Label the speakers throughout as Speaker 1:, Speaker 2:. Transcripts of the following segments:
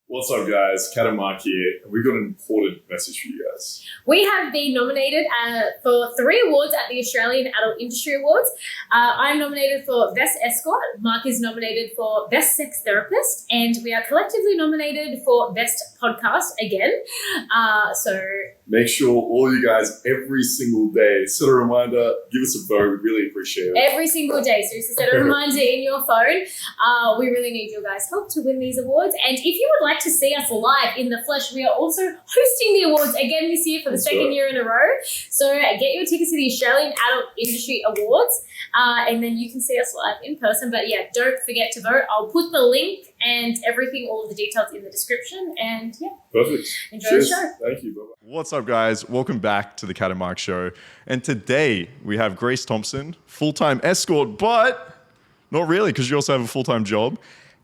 Speaker 1: What's up, guys? Kat and Mark here, and we've got an important message for you guys.
Speaker 2: We have been nominated for 3 awards at the Australian Adult Industry Awards. I'm nominated for Best Escort, Mark is nominated for Best Sex Therapist, and we are collectively nominated for Best Podcast again. So
Speaker 1: make sure all you guys, every single day, set a reminder, give us a vote. We'd really appreciate it.
Speaker 2: Every single day. So set a reminder in your phone. We really need your guys' help to win these awards. And if you would like to see us live in the flesh, we are also hosting the awards again this year for the second year in a row. So get your tickets to the Australian Adult Industry Awards, and then you can see us live in person. But yeah, don't forget to vote. I'll put the link and everything, all of the details in the description. And yeah,
Speaker 1: perfect.
Speaker 2: Enjoy the show.
Speaker 1: Thank you. Bye-bye.
Speaker 3: What's up, guys? Welcome back to the Kat and Mark Show. And today we have Grace Thompson, full-time escort, but not really, because you also have a full-time job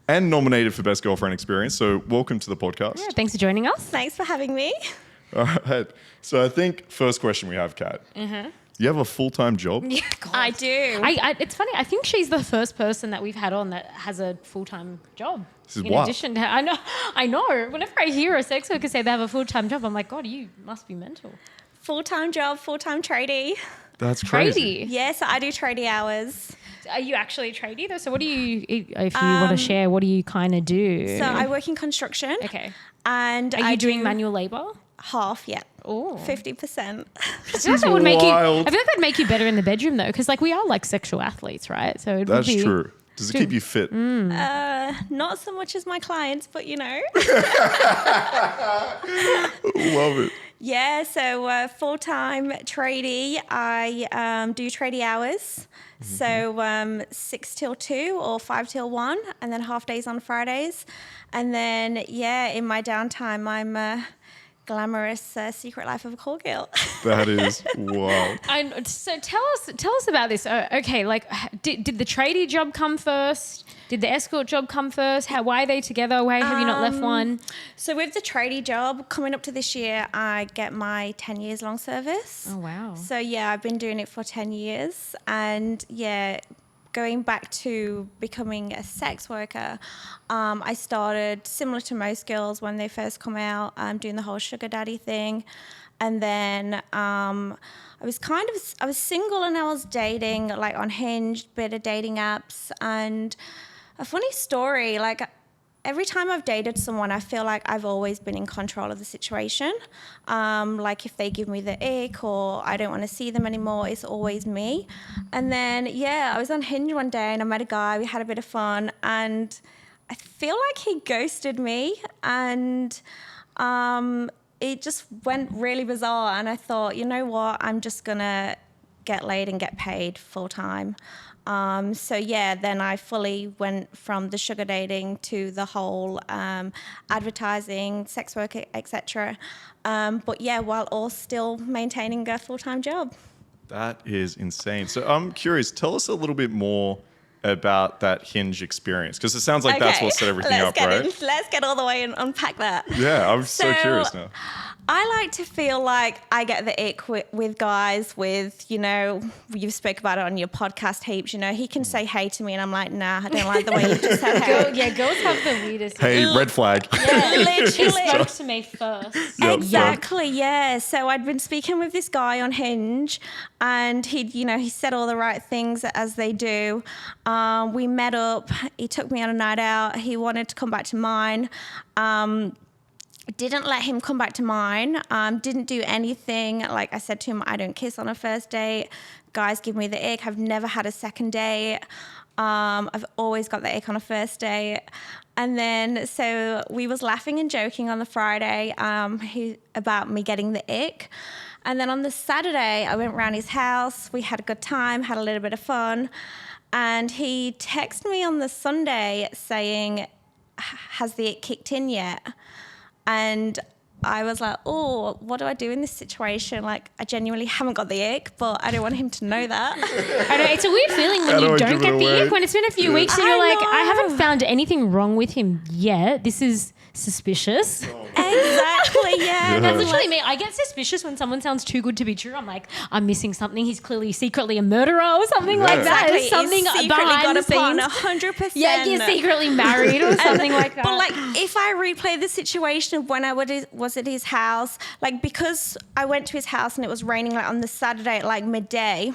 Speaker 3: and nominated for Best Girlfriend Experience. So welcome to the podcast.
Speaker 4: Yeah, thanks for joining us.
Speaker 5: Thanks for having me.
Speaker 3: All right. So I think first question we have, Kat.
Speaker 4: Mm-hmm.
Speaker 3: You have a full-time job?
Speaker 4: Yeah, God.
Speaker 5: I do.
Speaker 4: It's funny. I think she's the first person that we've had on that has a full-time job.
Speaker 3: This is
Speaker 4: in
Speaker 3: wild.
Speaker 4: addition to, I know. Whenever I hear a sex worker say they have a full-time job, I'm like, God, you must be mental.
Speaker 5: Full-time job, full-time tradie.
Speaker 3: That's crazy.
Speaker 4: Tradie.
Speaker 5: Yes, I do tradie hours.
Speaker 4: Are you actually a tradie though? So what do you, if you want to share, what do you kind of do?
Speaker 5: So I work in construction.
Speaker 4: Okay.
Speaker 5: And
Speaker 4: Are you doing manual labor?
Speaker 5: half? Yeah.
Speaker 4: Oh.
Speaker 5: 50%.
Speaker 4: I feel like that would make you. I
Speaker 3: wild.
Speaker 4: feel like that'd make you better in the bedroom though, because like we are like sexual athletes, right? So it
Speaker 3: That's
Speaker 4: would be,
Speaker 3: true. Does it keep you fit?
Speaker 5: Not so much as my clients, but you know.
Speaker 3: Love it.
Speaker 5: Yeah, so full-time tradie. I do tradie hours. So 6 till 2 or 5 till 1, and then half days on Fridays. And then, yeah, in my downtime, I'm a glamorous secret life of a call girl.
Speaker 3: That is wild.
Speaker 4: So tell us about this. Okay, like did the tradie job come first? Did the escort job come first? Why are they together? Why have you not left one?
Speaker 5: So with the tradie job, coming up to this year, I get my 10 years long service.
Speaker 4: Oh, wow.
Speaker 5: So yeah, I've been doing it for 10 years. And yeah, going back to becoming a sex worker, I started similar to most girls when they first come out, doing the whole sugar daddy thing. And then I was single and I was dating, like on Hinge, bit of dating apps. And a funny story, like every time I've dated someone, I feel like I've always been in control of the situation. Like if they give me the ick or I don't want to see them anymore, it's always me. And then, yeah, I was on Hinge one day and I met a guy, we had a bit of fun, and I feel like he ghosted me, and it just went really bizarre. And I thought, you know what, I'm just going to get laid and get paid full time. So yeah, then I fully went from the sugar dating to the whole advertising, sex work, etc. But yeah, while all still maintaining a full-time job.
Speaker 3: That is insane. So I'm curious, tell us a little bit more about that Hinge experience, because it sounds like that's what set everything up, right?
Speaker 5: Let's get all the way and unpack that.
Speaker 3: Yeah, I'm so curious now.
Speaker 5: I like to feel like I get the ick with guys with, you know, you've spoke about it on your podcast heaps, you know, he can say hey to me and I'm like, nah, I don't like the way you just said hey.
Speaker 4: Girls have the weirdest.
Speaker 3: Hey, red flag.
Speaker 4: Yeah,
Speaker 5: literally.
Speaker 4: spoke to me first.
Speaker 3: Yep,
Speaker 5: Exactly, yeah. So I'd been speaking with this guy on Hinge, and he said all the right things as they do. We met up. He took me on a night out. He wanted to come back to mine. Didn't let him come back to mine. Didn't do anything. Like I said to him, I don't kiss on a first date. Guys give me the ick. I've never had a second date. I've always got the ick on a first date. And then, so we was laughing and joking on the Friday about me getting the ick. And then on the Saturday, I went round his house. We had a good time, had a little bit of fun. And he texted me on the Sunday saying, has the ick kicked in yet? And I was like, oh, what do I do in this situation? Like, I genuinely haven't got the ick, but I don't want him to know that.
Speaker 4: I know, it's a weird feeling when you don't get the ick, when it's been a few weeks and you're like, I haven't found anything wrong with him yet. This is suspicious.
Speaker 3: Oh
Speaker 5: Exactly, yeah.
Speaker 4: That's literally me. I get suspicious when someone sounds too good to be true. I'm like, I'm missing something. He's clearly secretly a murderer or something like that.
Speaker 5: Exactly.
Speaker 4: There's something
Speaker 5: He's secretly
Speaker 4: behind
Speaker 5: got
Speaker 4: the
Speaker 5: a
Speaker 4: scenes.
Speaker 5: partner, 100%.
Speaker 4: Yeah, you're secretly married or something like that.
Speaker 5: But like, if I replay the situation of when I was at his house, like because I went to his house and it was raining like on the Saturday at like midday,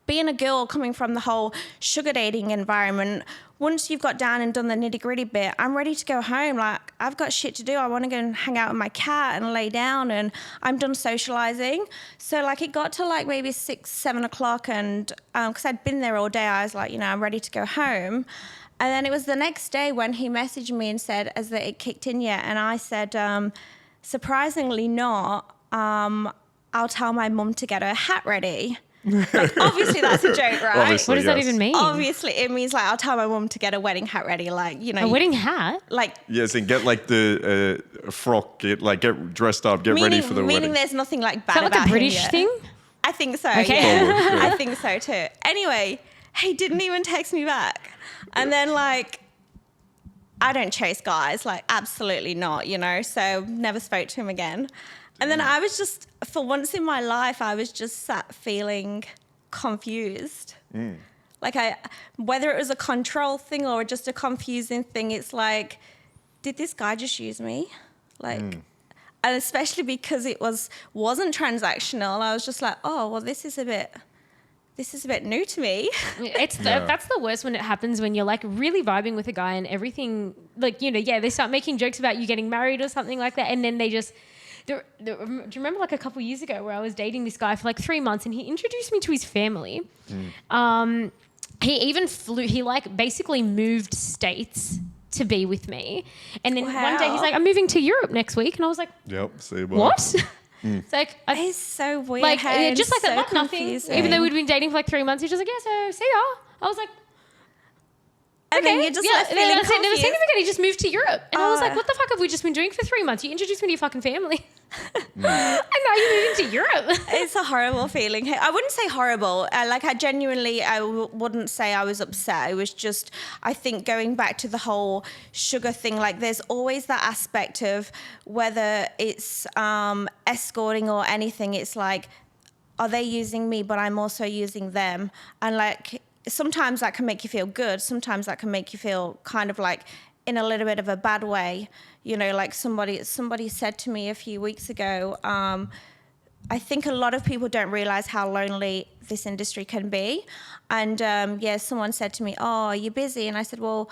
Speaker 5: being a girl coming from the whole sugar dating environment, once you've got down and done the nitty gritty bit, I'm ready to go home. Like, I've got shit to do. I want to go and hang out with my cat and lay down, and I'm done socializing. So like, it got to like maybe 6, 7 o'clock, and because I'd been there all day, I was like, I'm ready to go home. And then it was the next day when he messaged me and said, has it kicked in yet? And I said, surprisingly not. I'll tell my mum to get her hat ready. Like, obviously that's a joke, right?
Speaker 3: Obviously,
Speaker 4: what does that
Speaker 3: yes.
Speaker 4: even mean?
Speaker 5: Obviously it means like I'll tell my mum to get a wedding hat ready, like
Speaker 4: A wedding hat?
Speaker 5: like
Speaker 3: Yes, and get like the frock, get dressed up, get ready for the
Speaker 5: meaning
Speaker 3: wedding.
Speaker 5: there's nothing like bad
Speaker 4: Is that like
Speaker 5: about
Speaker 4: a British
Speaker 5: him yet.
Speaker 4: thing?
Speaker 5: I think so.
Speaker 4: Okay.
Speaker 5: Yeah.
Speaker 3: Probably, yeah.
Speaker 5: I think so too. Anyway, he didn't even text me back, and then like, I don't chase guys, like absolutely not, So never spoke to him again. And then I was just, for once in my life, I was just sat feeling confused. Like whether it was a control thing or just a confusing thing, it's like, did this guy just use me? Like, and especially because it wasn't transactional, I was just like, oh, well, this is a bit new to me.
Speaker 4: That's the worst when it happens, when you're like really vibing with a guy and everything, like, they start making jokes about you getting married or something like that, and then they just... do you remember like a couple years ago where I was dating this guy for like 3 months and he introduced me to his family? He even he like basically moved states to be with me. And then one day he's like, I'm moving to Europe next week. And I was like,
Speaker 3: Yep, see you,
Speaker 4: what? It's like,
Speaker 5: It's so weird.
Speaker 4: like
Speaker 5: hey,
Speaker 4: just like
Speaker 5: so
Speaker 4: that, not nothing.
Speaker 5: confusing.
Speaker 4: Even though we'd been dating for like 3 months, he's just like, yeah, so see ya. I was like,
Speaker 5: And then you're just like
Speaker 4: and then
Speaker 5: feeling
Speaker 4: I said, never seen
Speaker 5: confused.
Speaker 4: him again. He just moved to Europe. And I was like,
Speaker 5: Oh.
Speaker 4: what the fuck have we just been doing for 3 months? You introduced me to your fucking family. And now you're moving to Europe.
Speaker 5: It's a horrible feeling. Hey, I wouldn't say horrible. I wouldn't say I was upset. It was just, I think going back to the whole sugar thing, like there's always that aspect of whether it's escorting or anything, it's like, are they using me, but I'm also using them? And like, sometimes that can make you feel good. Sometimes that can make you feel kind of like in a little bit of a bad way. Like somebody said to me a few weeks ago, I think a lot of people don't realize how lonely this industry can be. And someone said to me, oh, are you busy? And I said, well,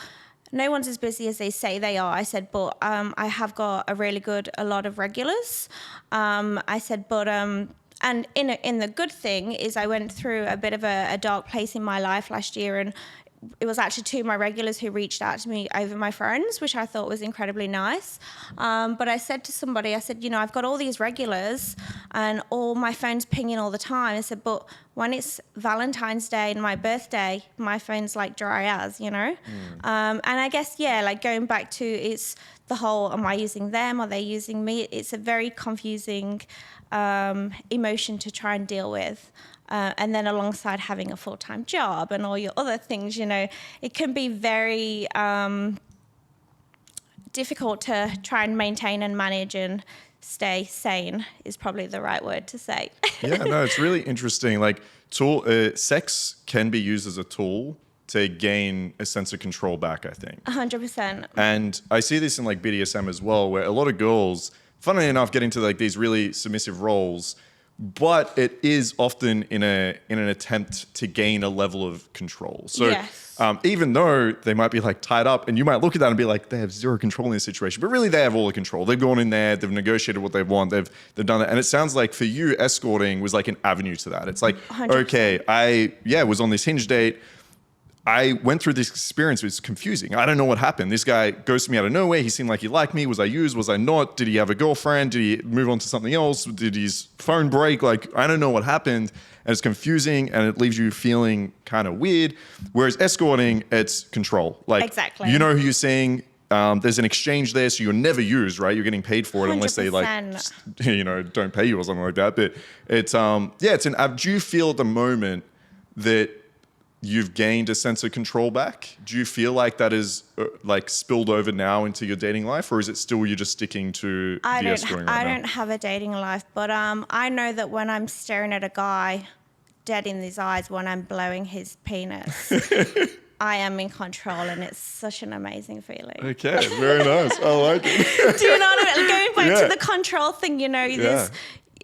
Speaker 5: no one's as busy as they say they are. I said, but I have got a lot of regulars. I said, but... and in the good thing is I went through a bit of a dark place in my life last year, and it was actually 2 of my regulars who reached out to me over my friends, which I thought was incredibly nice. But I said to somebody, I said, I've got all these regulars and all my phone's pinging all the time. I said, but when it's Valentine's Day and my birthday, my phone's like dry as, And I guess, like going back to it's the whole, am I using them? Are they using me? It's a very confusing emotion to try and deal with. And then alongside having a full-time job and all your other things, it can be very difficult to try and maintain and manage and stay sane is probably the right word to say.
Speaker 3: Yeah, no, it's really interesting. Like, sex can be used as a tool to gain a sense of control back, I think.
Speaker 5: 100%.
Speaker 3: And I see this in like BDSM as well, where a lot of girls, funnily enough, get into like these really submissive roles, but it is often in an attempt to gain a level of control. So
Speaker 5: Yes.
Speaker 3: Even though they might be like tied up, and you might look at that and be like, they have zero control in this situation, but really they have all the control. They've gone in there, they've negotiated what they want, they've done it. And it sounds like for you, escorting was like an avenue to that. It's like,
Speaker 5: 100%.
Speaker 3: okay, I was on this Hinge date. I went through this experience. It was confusing. I don't know what happened. This guy ghosted me out of nowhere. He seemed like he liked me. Was I used? Was I not? Did he have a girlfriend? Did he move on to something else? Did his phone break? Like, I don't know what happened. And it's confusing and it leaves you feeling kind of weird. Whereas escorting, it's control. Like,
Speaker 5: Exactly.
Speaker 3: you know who you're seeing. There's an exchange there, so you're never used, right? You're getting paid for it unless they like,
Speaker 5: 100%.
Speaker 3: don't pay you or something like that. But it's, do you feel at the moment that you've gained a sense of control back? Do you feel like that is like spilled over now into your dating life, or is it still you're just sticking to the escorting right
Speaker 5: I
Speaker 3: now?
Speaker 5: don't have a dating life, but I know that when I'm staring at a guy dead in his eyes, when I'm blowing his penis, I am in control, and it's such an amazing feeling.
Speaker 3: Okay, very nice. I like it.
Speaker 5: Do you know what I mean? Going back
Speaker 3: Yeah.
Speaker 5: to the control thing, you know, this.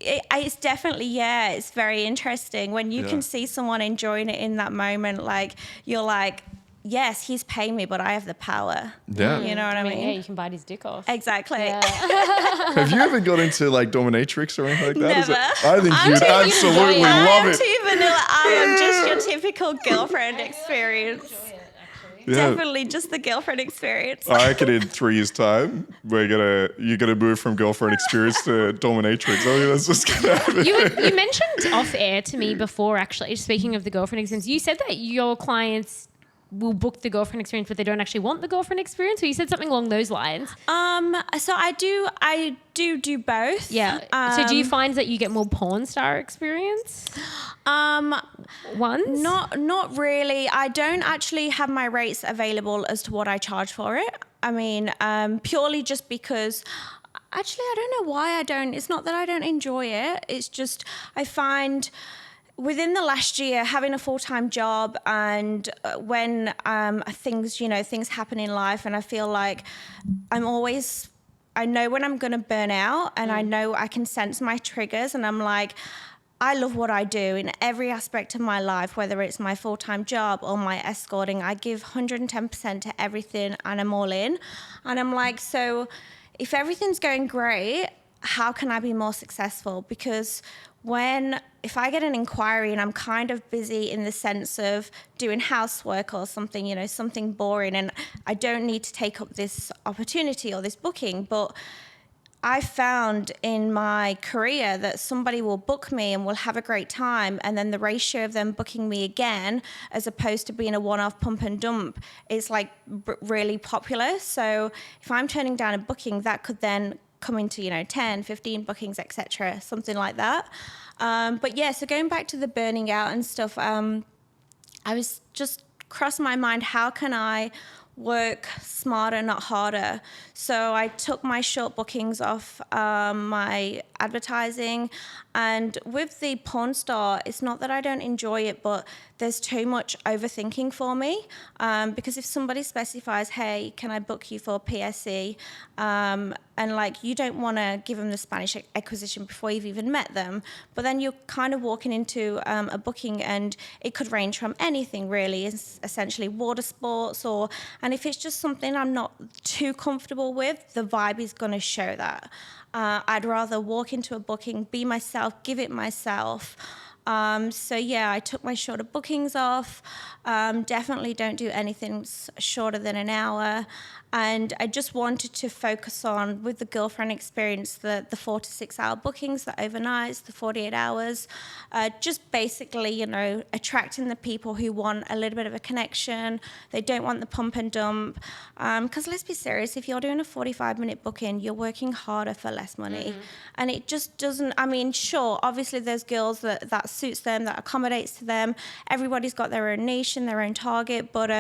Speaker 5: It's definitely, it's very interesting when you can see someone enjoying it in that moment. Like, you're like, yes, he's paying me, but I have the power.
Speaker 3: Yeah.
Speaker 5: You know what I mean?
Speaker 4: Yeah, you can bite his dick off.
Speaker 5: Exactly.
Speaker 4: Yeah.
Speaker 3: Have you ever got into like dominatrix or anything like that? Is
Speaker 5: Never.
Speaker 3: I think you'd absolutely
Speaker 4: I
Speaker 3: love
Speaker 5: I'm
Speaker 3: it.
Speaker 5: too vanilla. I am just your typical girlfriend experience.
Speaker 3: Yeah.
Speaker 5: Definitely just the girlfriend experience.
Speaker 3: I reckon in 3 years' time, you're gonna move from girlfriend experience to dominatrix. I think that's just gonna happen.
Speaker 4: You mentioned off air to me before, actually, speaking of the girlfriend experience, you said that your clients will book the girlfriend experience, but they don't actually want the girlfriend experience. So you said something along those lines.
Speaker 5: So I do both.
Speaker 4: Yeah. So do you find that you get more porn star experience? Ones?
Speaker 5: Not really. I don't actually have my rates available as to what I charge for it. I mean, purely just because. Actually, I don't know why I don't. It's not that I don't enjoy it. It's just I find within the last year having a full-time job, and when things happen in life, and I feel like I know when I'm going to burn out, and I know I can sense my triggers, and I'm like, I love what I do in every aspect of my life, whether it's my full-time job or my escorting. I give 110% to everything, and I'm all in. And I'm like, so if everything's going great, how can I be more successful? Because if I get an inquiry and I'm kind of busy in the sense of doing housework or something, something boring, and I don't need to take up this opportunity or this booking, but I found in my career that somebody will book me and will have a great time, and then the ratio of them booking me again, as opposed to being a one-off pump and dump, is like really popular. So if I'm turning down a booking, that could then come into 10, 15 bookings, etc., something like that. But yeah, so going back to the burning out and stuff, I was just crossed my mind, how can I work smarter, not harder? So I took my short bookings off my advertising, and with the porn star, it's not that I don't enjoy it, but there's too much overthinking for me, because if somebody specifies, hey, can I book you for PSE, and like you don't want to give them the Spanish acquisition before you've even met them, but then you're kind of walking into a booking, and it could range from anything really, it's essentially water sports, and if it's just something I'm not too comfortable with, the vibe is going to show that. I'd rather walk into a booking, be myself, give it myself. So yeah, I took my shorter bookings off. Definitely don't do anything shorter than an hour. And I just wanted to focus on, with the girlfriend experience, the 4 to 6 hour bookings, the overnights, the 48 hours, just basically, attracting the people who want a little bit of a connection. They don't want the pump and dump. Because let's be serious, if you're doing a 45-minute booking, you're working harder for less money. And it just doesn't, sure, obviously there's girls that suits them, that accommodates to them. Everybody's got their own niche and their own target. But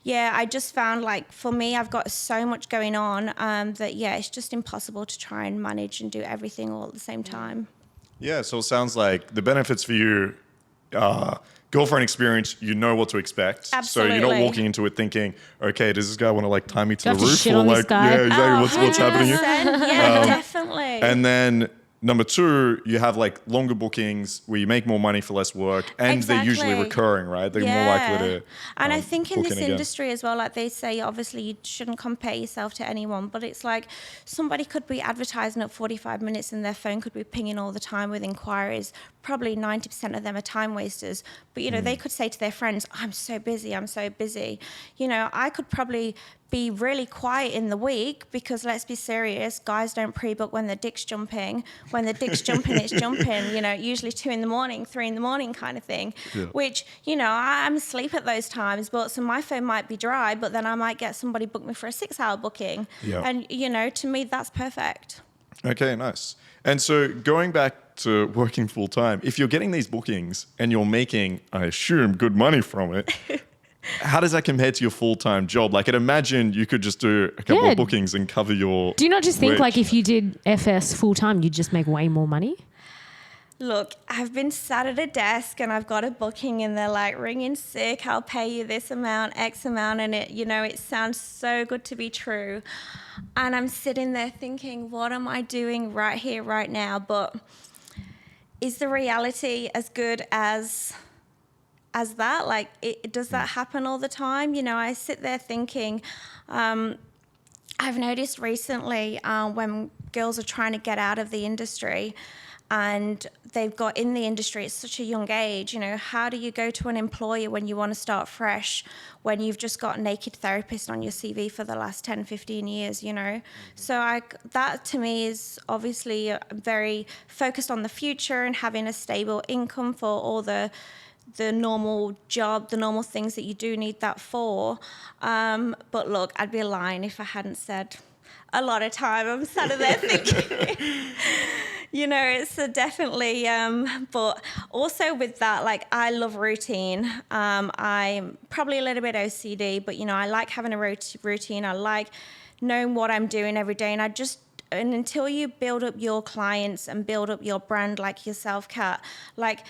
Speaker 5: yeah, I just found, like, for me, I've got so much going on that, yeah, it's just impossible to try and manage and do everything all at the same time.
Speaker 3: Yeah, so it sounds like the benefits for you, girlfriend experience, you know what to expect.
Speaker 5: Absolutely.
Speaker 3: So you're not walking into it thinking, okay, does this guy want to like tie me to
Speaker 4: Do I
Speaker 3: the
Speaker 4: have to
Speaker 3: roof?
Speaker 4: shit
Speaker 3: Or
Speaker 4: on this
Speaker 3: like,
Speaker 4: guy?
Speaker 3: yeah, exactly, what's happening here?
Speaker 5: 100%. Yeah, definitely.
Speaker 3: And then number 2, you have like longer bookings where you make more money for less work, and they're usually
Speaker 5: Exactly.
Speaker 3: recurring, right? They're more likely to.
Speaker 5: And I think in
Speaker 3: book
Speaker 5: this
Speaker 3: again.
Speaker 5: industry as well, like they say, obviously you shouldn't compare yourself to anyone, but it's like somebody could be advertising at 45 minutes and their phone could be pinging all the time with inquiries. Probably 90% of them are time wasters, but they could say to their friends, I'm so busy. I could probably be really quiet in the week, because let's be serious, guys don't pre-book when the dick's jumping. When the dick's jumping, it's jumping, usually 2 a.m, 3 a.m. kind of thing, which, I'm asleep at those times, but so my phone might be dry, but then I might get somebody book me for a 6-hour booking.
Speaker 3: Yeah.
Speaker 5: And, to me, that's perfect.
Speaker 3: Okay, nice. And so going back to working full time. If you're getting these bookings and you're making, I assume, good money from it, how does that compare to your full-time job? Like, I'd imagine you could just do a couple of bookings and cover your.
Speaker 4: Do you not just think
Speaker 3: wage.
Speaker 4: like if you did FS full time, you'd just make way more money?
Speaker 5: Look, I've been sat at a desk and I've got a booking and they're like, ringing sick, I'll pay you this amount, X amount. And it sounds so good to be true. And I'm sitting there thinking, what am I doing right here, right now? But is the reality as good as that? Like, does that happen all the time? I sit there thinking, I've noticed recently when girls are trying to get out of the industry, and they've got in the industry at such a young age, how do you go to an employer when you want to start fresh, when you've just got naked therapist on your CV for the last 10, 15 years, So that to me is obviously very focused on the future and having a stable income for all the normal job, the normal things that you do need that for. But look, I'd be lying if I hadn't said a lot of time I'm sat there thinking... it's definitely, but also with that, like, I love routine. I'm probably a little bit OCD, but, I like having a routine. I like knowing what I'm doing every day. And until you build up your clients and build up your brand like yourself, Kat, like,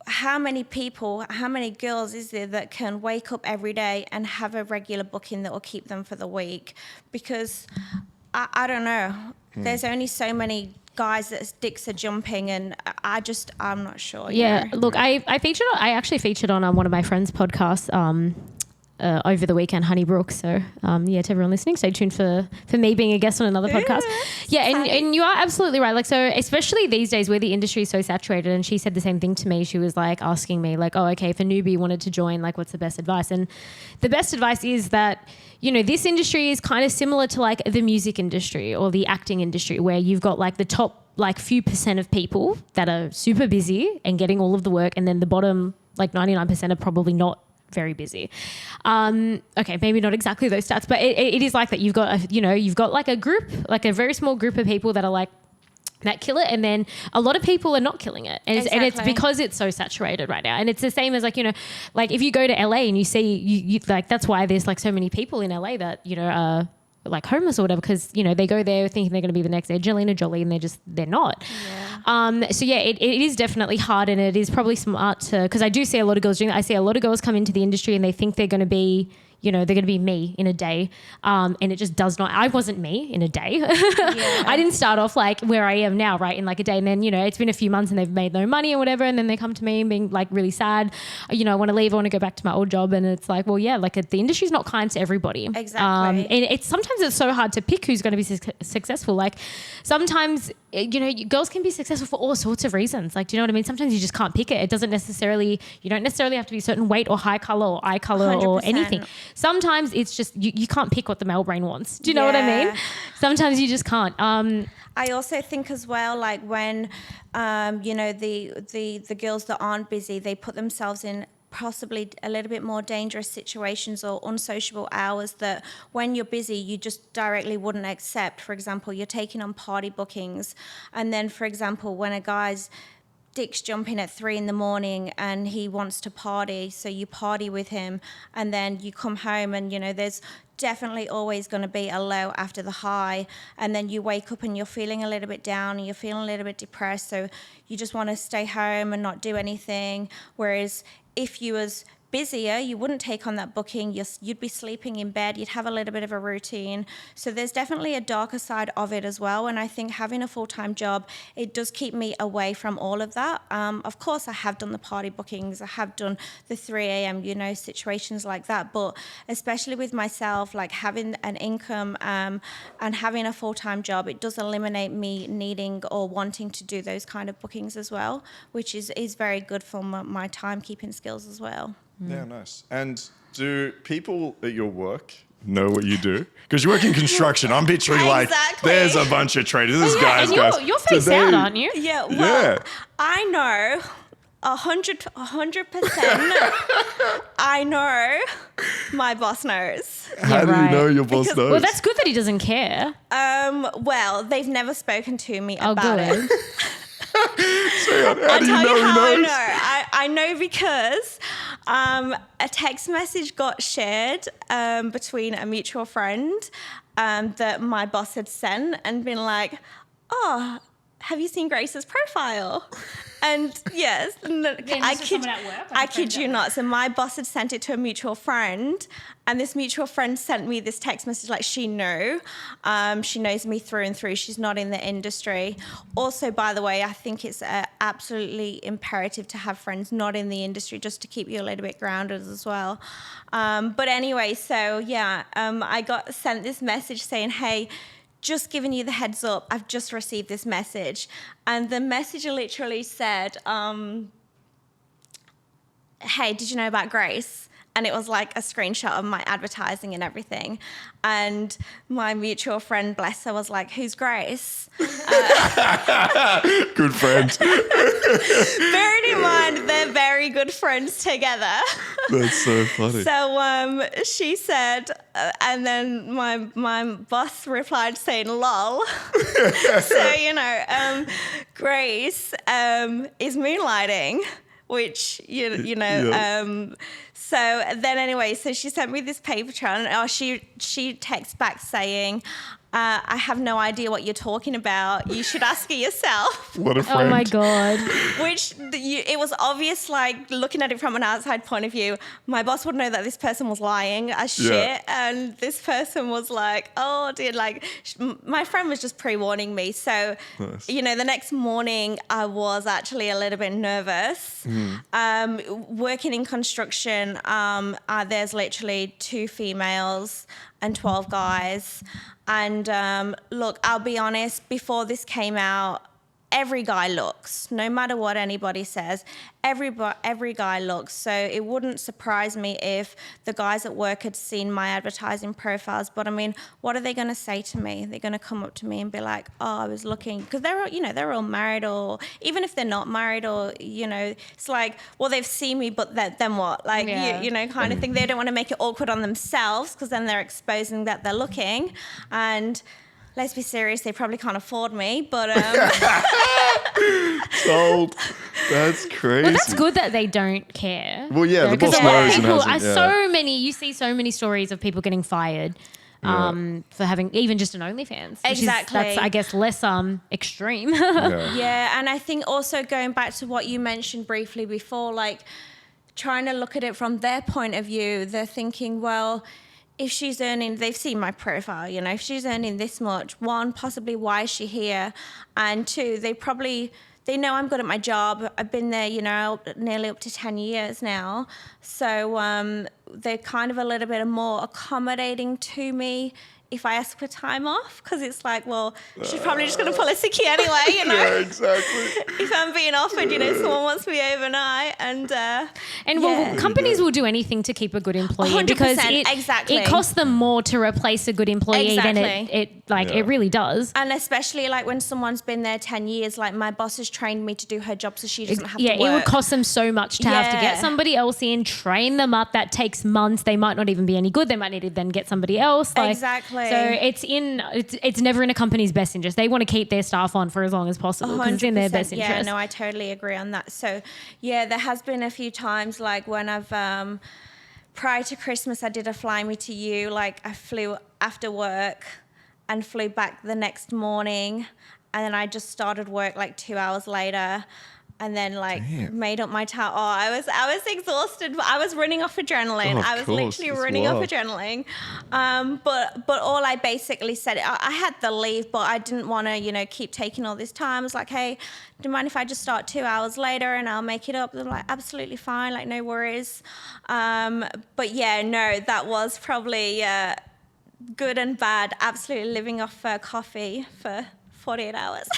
Speaker 5: how many girls is there that can wake up every day and have a regular booking that will keep them for the week? Because I don't know. There's only so many guys that dicks are jumping, and I'm not sure.
Speaker 4: Look, I actually featured on one of my friends' podcasts over the weekend, Honeybrook. So to everyone listening, stay tuned for me being a guest on another podcast. And you are absolutely right. Like, so especially these days where the industry is so saturated, and she said the same thing to me. She was like asking me like, oh, okay, if a newbie wanted to join, like, what's the best advice? And the best advice is that, this industry is kind of similar to like the music industry or the acting industry, where you've got like the top like few percent of people that are super busy and getting all of the work, and then the bottom like 99% are probably not very busy. Okay, maybe not exactly those stats, but it is like that. You've got like a group, like a very small group of people that are like that kill it, and then a lot of people are not killing it, and it's because it's so saturated right now. And it's the same as like like if you go to LA and you see you like, that's why there's like so many people in LA that are like homeless or whatever, because they go there thinking they're going to be the next Angelina Jolie, and they're not. It is definitely hard, and it is probably smart to, because I do see a lot of girls doing that. I see a lot of girls come into the industry and they think they're going to be they're going to be me in a day, and it just does not. I wasn't me in a day. I didn't start off like where I am now, right, in like a day, and then it's been a few months and they've made no money or whatever, and then they come to me and being like really sad, I want to leave, I want to go back to my old job, and it's like, well, yeah, like the industry's not kind to everybody.
Speaker 5: Exactly.
Speaker 4: And sometimes it's so hard to pick who's going to be successful. Like sometimes girls can be successful for all sorts of reasons. Like, do you know what I mean? Sometimes you just can't pick it. You don't necessarily have to be a certain weight or hair color or eye color
Speaker 5: 100%.
Speaker 4: or anything. Sometimes it's just you can't pick what the male brain wants. Do you know what I mean? Sometimes you just can't.
Speaker 5: I also think as well, like when the girls that aren't busy, they put themselves in possibly a little bit more dangerous situations or unsociable hours that when you're busy you just directly wouldn't accept. For example, you're taking on party bookings, and then for example when a guy's dick's jumping at 3 a.m. and he wants to party, so you party with him, and then you come home and there's definitely always going to be a low after the high, and then you wake up and you're feeling a little bit down and you're feeling a little bit depressed, so you just want to stay home and not do anything. Whereas if you was busier, you wouldn't take on that booking, you'd be sleeping in bed, you'd have a little bit of a routine. So there's definitely a darker side of it as well, and I think having a full-time job, it does keep me away from all of that. Of course I have done the party bookings, I have done the 3 a.m. situations like that, but especially with myself, like having an income and having a full-time job, it does eliminate me needing or wanting to do those kind of bookings as well, which is very good for my timekeeping skills as well.
Speaker 3: Yeah, nice. And do people at your work know what you do? Because you work in construction. I'm picturing like there's a bunch of traders. There's guys.
Speaker 4: You're face out, aren't you?
Speaker 5: Yeah. Well, I know 100%. I know my boss knows.
Speaker 3: How do you know your boss knows?
Speaker 4: Well, that's good that he doesn't care.
Speaker 5: Well, they've never spoken to me about it.
Speaker 3: How do you know he
Speaker 5: I
Speaker 3: knows?
Speaker 5: know. I know because a text message got shared between a mutual friend that my boss had sent and been like, oh, have you seen Grace's profile? And yes, I kid you not. So my boss had sent it to a mutual friend, and this mutual friend sent me this text message like she knew. She knows me through and through. She's not in the industry. Also, by the way, I think it's absolutely imperative to have friends not in the industry just to keep you a little bit grounded as well. But anyway, so yeah, I got sent this message saying, hey, just giving you the heads up, I've just received this message. And the message literally said, hey, did you know about Grace? And it was like a screenshot of my advertising and everything. And my mutual friend, bless her, was like, who's Grace?
Speaker 3: Good friend.
Speaker 5: Bearing in mind, they're very good friends together.
Speaker 3: That's so funny.
Speaker 5: So she said, and then my boss replied saying, lol. So, Grace is moonlighting, which, so then anyway, so she sent me this paper trail, and she texts back saying, I have no idea what you're talking about. You should ask her yourself.
Speaker 3: What a friend.
Speaker 4: Oh my God.
Speaker 5: Which it was obvious, like looking at it from an outside point of view, my boss would know that this person was lying as shit.
Speaker 3: Yeah.
Speaker 5: And this person was like, oh dear, like my friend was just pre-warning me. So,
Speaker 3: Nice.
Speaker 5: the next morning I was actually a little bit nervous. Working in construction, there's literally 2 females and 12 guys. And look, I'll be honest, before this came out, every guy looks, no matter what anybody says, every guy looks. So it wouldn't surprise me if the guys at work had seen my advertising profiles. But I mean, what are they going to say to me? They're going to come up to me and be like, oh, I was looking, because they're all married, or even if they're not married, or, it's like, well, they've seen me, but then what? Like, kind of thing. They don't want to make it awkward on themselves, because then they're exposing that they're looking. And let's be serious, they probably can't afford me, but...
Speaker 3: Sold. That's crazy.
Speaker 4: Well, that's good that they don't care.
Speaker 3: Well, yeah, the
Speaker 4: Because
Speaker 3: boss
Speaker 4: a lot of
Speaker 3: knows and
Speaker 4: people
Speaker 3: hasn't,
Speaker 4: are you see so many stories of people getting fired for having even just an OnlyFans.
Speaker 5: Exactly.
Speaker 4: That's, I guess, less extreme.
Speaker 5: Yeah, and I think also going back to what you mentioned briefly before, like trying to look at it from their point of view, they're thinking, well, if she's earning, they've seen my profile, if she's earning this much, 1, possibly why is she here? And 2, they know I'm good at my job. I've been there, nearly up to 10 years now. So they're kind of a little bit more accommodating to me if I ask for time off, because it's like, well, she's probably just going to pull a sickie anyway,
Speaker 3: Yeah, exactly.
Speaker 5: If I'm being offered, someone wants me overnight, and
Speaker 4: well, companies will do anything to keep a good employee
Speaker 5: 100%,
Speaker 4: because
Speaker 5: exactly.
Speaker 4: it costs them more to replace a good employee than
Speaker 5: Exactly.
Speaker 4: it really does.
Speaker 5: And especially like when someone's been there 10 years, like my boss has trained me to do her job so she doesn't have to work.
Speaker 4: It would cost them so much to have to get
Speaker 5: Yeah.
Speaker 4: somebody else in, train them up. That takes months. They might not even be any good. They might need to then get somebody else.
Speaker 5: Exactly.
Speaker 4: So it's never in a company's best interest. They want to keep their staff on for as long as possible because it's in their best interest.
Speaker 5: Yeah, no, I totally agree on that. So, yeah, there has been a few times like when I've, prior to Christmas, I did a Fly Me to You. Like I flew after work and flew back the next morning. And then I just started work like 2 hours later. And then made up my time. Oh, I was exhausted. I was running off adrenaline.
Speaker 3: Oh, of
Speaker 5: I was
Speaker 3: course,
Speaker 5: literally
Speaker 3: it's
Speaker 5: running off
Speaker 3: wild.
Speaker 5: adrenaline. But all I basically said, I had the leave, but I didn't want to, keep taking all this time. I was like, hey, do you mind if I just start 2 hours later and I'll make it up? They're like, absolutely fine, like no worries. But yeah, no, that was probably good and bad. Absolutely living off coffee for 48 hours.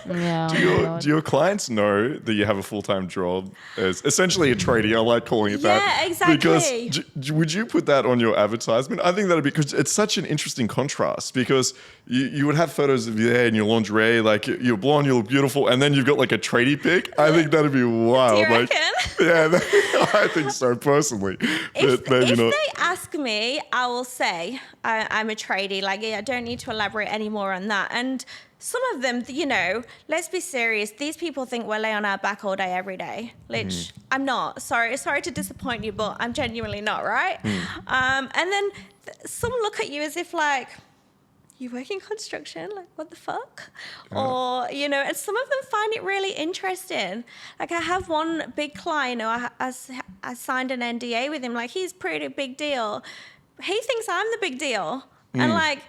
Speaker 4: Yeah.
Speaker 3: Do your clients know that you have a full-time job as essentially a tradie? I like calling it that.
Speaker 5: Yeah, exactly.
Speaker 3: Because would you put that on your advertisement? I think that'd be, because it's such an interesting contrast, because you would have photos of you there in your lingerie, like you're blonde, you look beautiful, and then you've got like a tradie pic. I think that'd be wild.
Speaker 5: Do you
Speaker 3: Like,
Speaker 5: reckon?
Speaker 3: yeah, I think so personally.
Speaker 5: If
Speaker 3: But maybe not.
Speaker 5: they ask me, I will say I'm a tradie. Like, I don't need to elaborate any more on that. And some of them, you know, let's be serious. These people think we're lay on our back all day, every day. Which I'm not. Sorry to disappoint you, but I'm genuinely not, right? And then some look at you as if like, you work in construction? Like, what the fuck? Or, you know, and some of them find it really interesting. Like, I have one big client, you know, I signed an NDA with him. Like, he's pretty big deal. He thinks I'm the big deal. And, like,